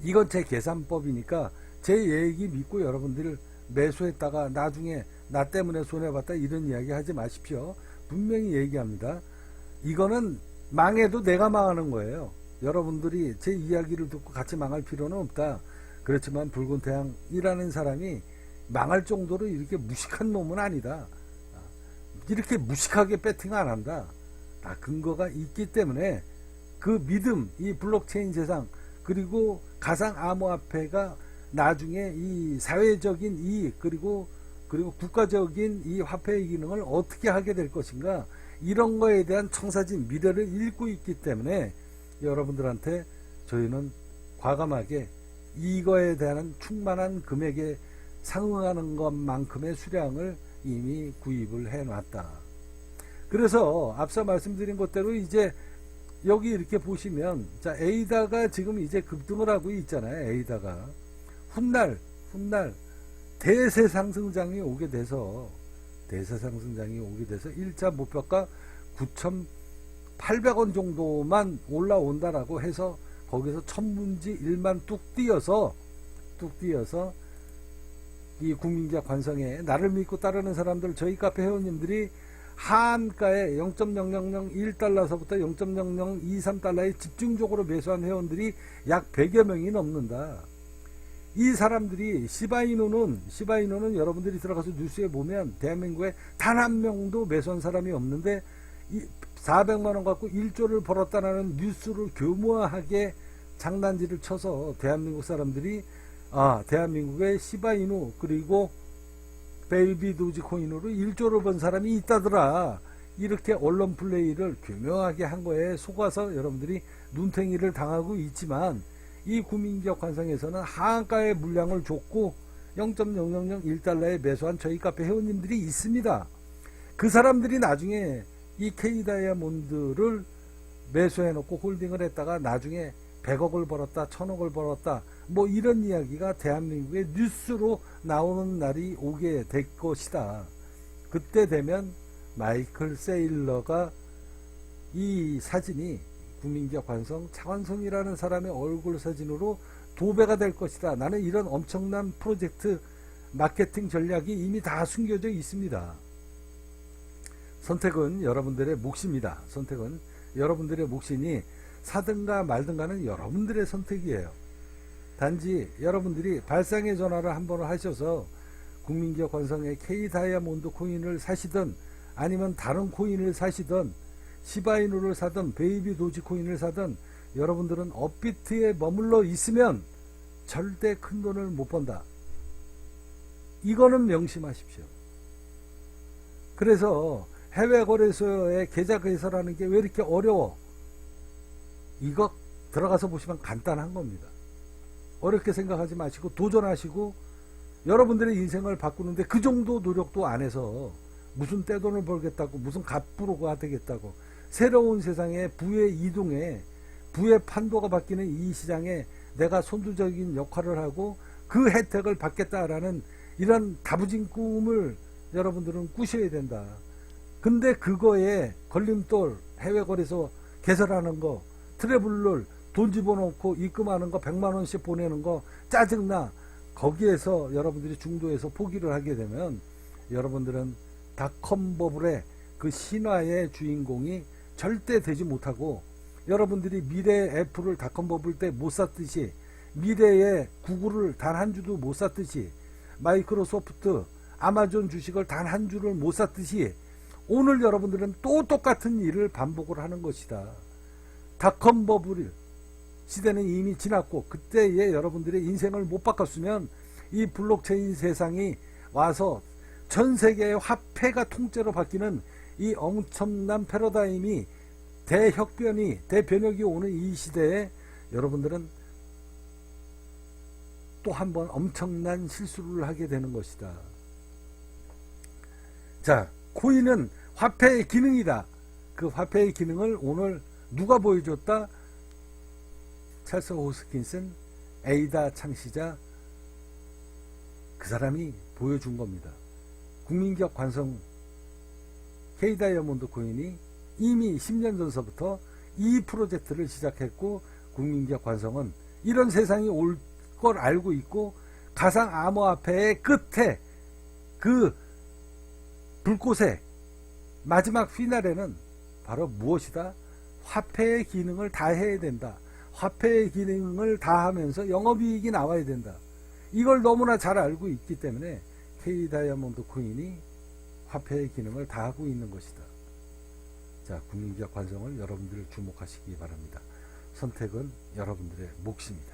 이건 제 계산법이니까 제 얘기 믿고 여러분들 매수했다가 나중에 나 때문에 손해봤다 이런 이야기 하지 마십시오. 분명히 얘기합니다. 이거는 망해도 내가 망하는 거예요. 여러분들이 제 이야기를 듣고 같이 망할 필요는 없다. 그렇지만 붉은 태양이라는 사람이 망할 정도로 이렇게 무식한 놈은 아니다. 이렇게 무식하게 배팅 안 한다. 다 근거가 있기 때문에 그 믿음, 이 블록체인 세상 그리고 가상 암호화폐가 나중에 이 사회적인 이익 그리고 국가적인 이 화폐의 기능을 어떻게 하게 될 것인가 이런 거에 대한 청사진 미래를 읽고 있기 때문에 여러분들한테 저희는 과감하게 이거에 대한 충만한 금액에 상응하는 것만큼의 수량을 이미 구입을 해놨다. 그래서 앞서 말씀드린 것대로 이제 여기 이렇게 보시면 자, 에이다가 지금 이제 급등을 하고 있잖아요. 에이다가 훗날 대세 상승장이 오게 돼서 1차 목표가 9,800원 정도만 올라온다라고 해서 거기서 천문지 1만 뚝 뛰어서 이 국민기업 관성에 나를 믿고 따르는 사람들 저희 카페 회원님들이 한가에 0.0001달러서부터 0.0023달러에 집중적으로 매수한 회원들이 약 100여 명이 넘는다. 이 사람들이 시바이누는 여러분들이 들어가서 뉴스에 보면 대한민국에 단 한 명도 매수한 사람이 없는데 400만원 갖고 1조를 벌었다는 뉴스를 교묘하게 장난질을 쳐서 대한민국 사람들이 대한민국의 시바이누 그리고 베이비 도지코인으로 1조를 번 사람이 있다더라. 이렇게 언론 플레이를 교묘하게 한 거에 속아서 여러분들이 눈탱이를 당하고 있지만 이 국민기업 관성에서는 하한가의 물량을 줬고 0.0001달러에 매수한 저희 카페 회원님들이 있습니다. 그 사람들이 나중에 이 K다이아몬드를 매수해놓고 홀딩을 했다가 나중에 100억을 벌었다 1000억을 벌었다 뭐 이런 이야기가 대한민국의 뉴스로 나오는 날이 오게 될 것이다. 그때 되면 마이클 세일러가 이 사진이 국민기업 관성 차관성이라는 사람의 얼굴 사진으로 도배가 될 것이다. 나는 이런 엄청난 프로젝트 마케팅 전략이 이미 다 숨겨져 있습니다. 선택은 여러분들의 몫입니다. 선택은 여러분들의 몫이니 사든가 말든가는 여러분들의 선택이에요. 단지 여러분들이 발상의 전화를 한번 하셔서 국민기업 관성의 K다이아몬드 코인을 사시든 아니면 다른 코인을 사시든 시바이누를 사든 베이비 도지코인을 사든 여러분들은 업비트에 머물러 있으면 절대 큰 돈을 못 번다. 이거는 명심하십시오. 그래서 해외 거래소에 계좌 개설하는 게 왜 이렇게 어려워? 이거 들어가서 보시면 간단한 겁니다. 어렵게 생각하지 마시고 도전하시고 여러분들의 인생을 바꾸는데 그 정도 노력도 안 해서 무슨 떼돈을 벌겠다고 무슨 갑부로가 되겠다고 새로운 세상에 부의 이동에 부의 판도가 바뀌는 이 시장에 내가 선두적인 역할을 하고 그 혜택을 받겠다라는 이런 다부진 꿈을 여러분들은 꾸셔야 된다. 근데 그거에 걸림돌 해외 거래소 개설하는 거 트래블롤 돈 집어넣고 입금하는 거 100만원씩 보내는 거 짜증나. 거기에서 여러분들이 중도에서 포기를 하게 되면 여러분들은 닷컴 버블의 그 신화의 주인공이 절대 되지 못하고 여러분들이 미래의 애플을 닷컴 버블 때 못 샀듯이, 미래의 구글을 단 한 주도 못 샀듯이, 마이크로소프트, 아마존 주식을 단 한 주를 못 샀듯이, 오늘 여러분들은 또 똑같은 일을 반복을 하는 것이다. 닷컴 버블 시대는 이미 지났고, 그때에 여러분들의 인생을 못 바꿨으면 이 블록체인 세상이 와서 전 세계의 화폐가 통째로 바뀌는 이 엄청난 패러다임이, 대변혁이 오는 이 시대에 여러분들은 또 한 번 엄청난 실수를 하게 되는 것이다. 자, 코인은 화폐의 기능이다. 그 화폐의 기능을 오늘 누가 보여줬다? 찰스 호스킨슨, 에이다 창시자, 그 사람이 보여준 겁니다. 국민기업 관성 K다이아몬드 코인이 이미 10년 전서부터 이 프로젝트를 시작했고, 국민기업 관성은 이런 세상이 올 걸 알고 있고, 가상 암호화폐의 끝에 그 불꽃의 마지막 피날에는 바로 무엇이다? 화폐의 기능을 다 해야 된다. 화폐의 기능을 다 하면서 영업이익이 나와야 된다. 이걸 너무나 잘 알고 있기 때문에 K다이아몬드 코인이 화폐의 기능을 다 하고 있는 것이다. 자, 국민기업 관성을 여러분들 주목하시기 바랍니다. 선택은 여러분들의 몫입니다.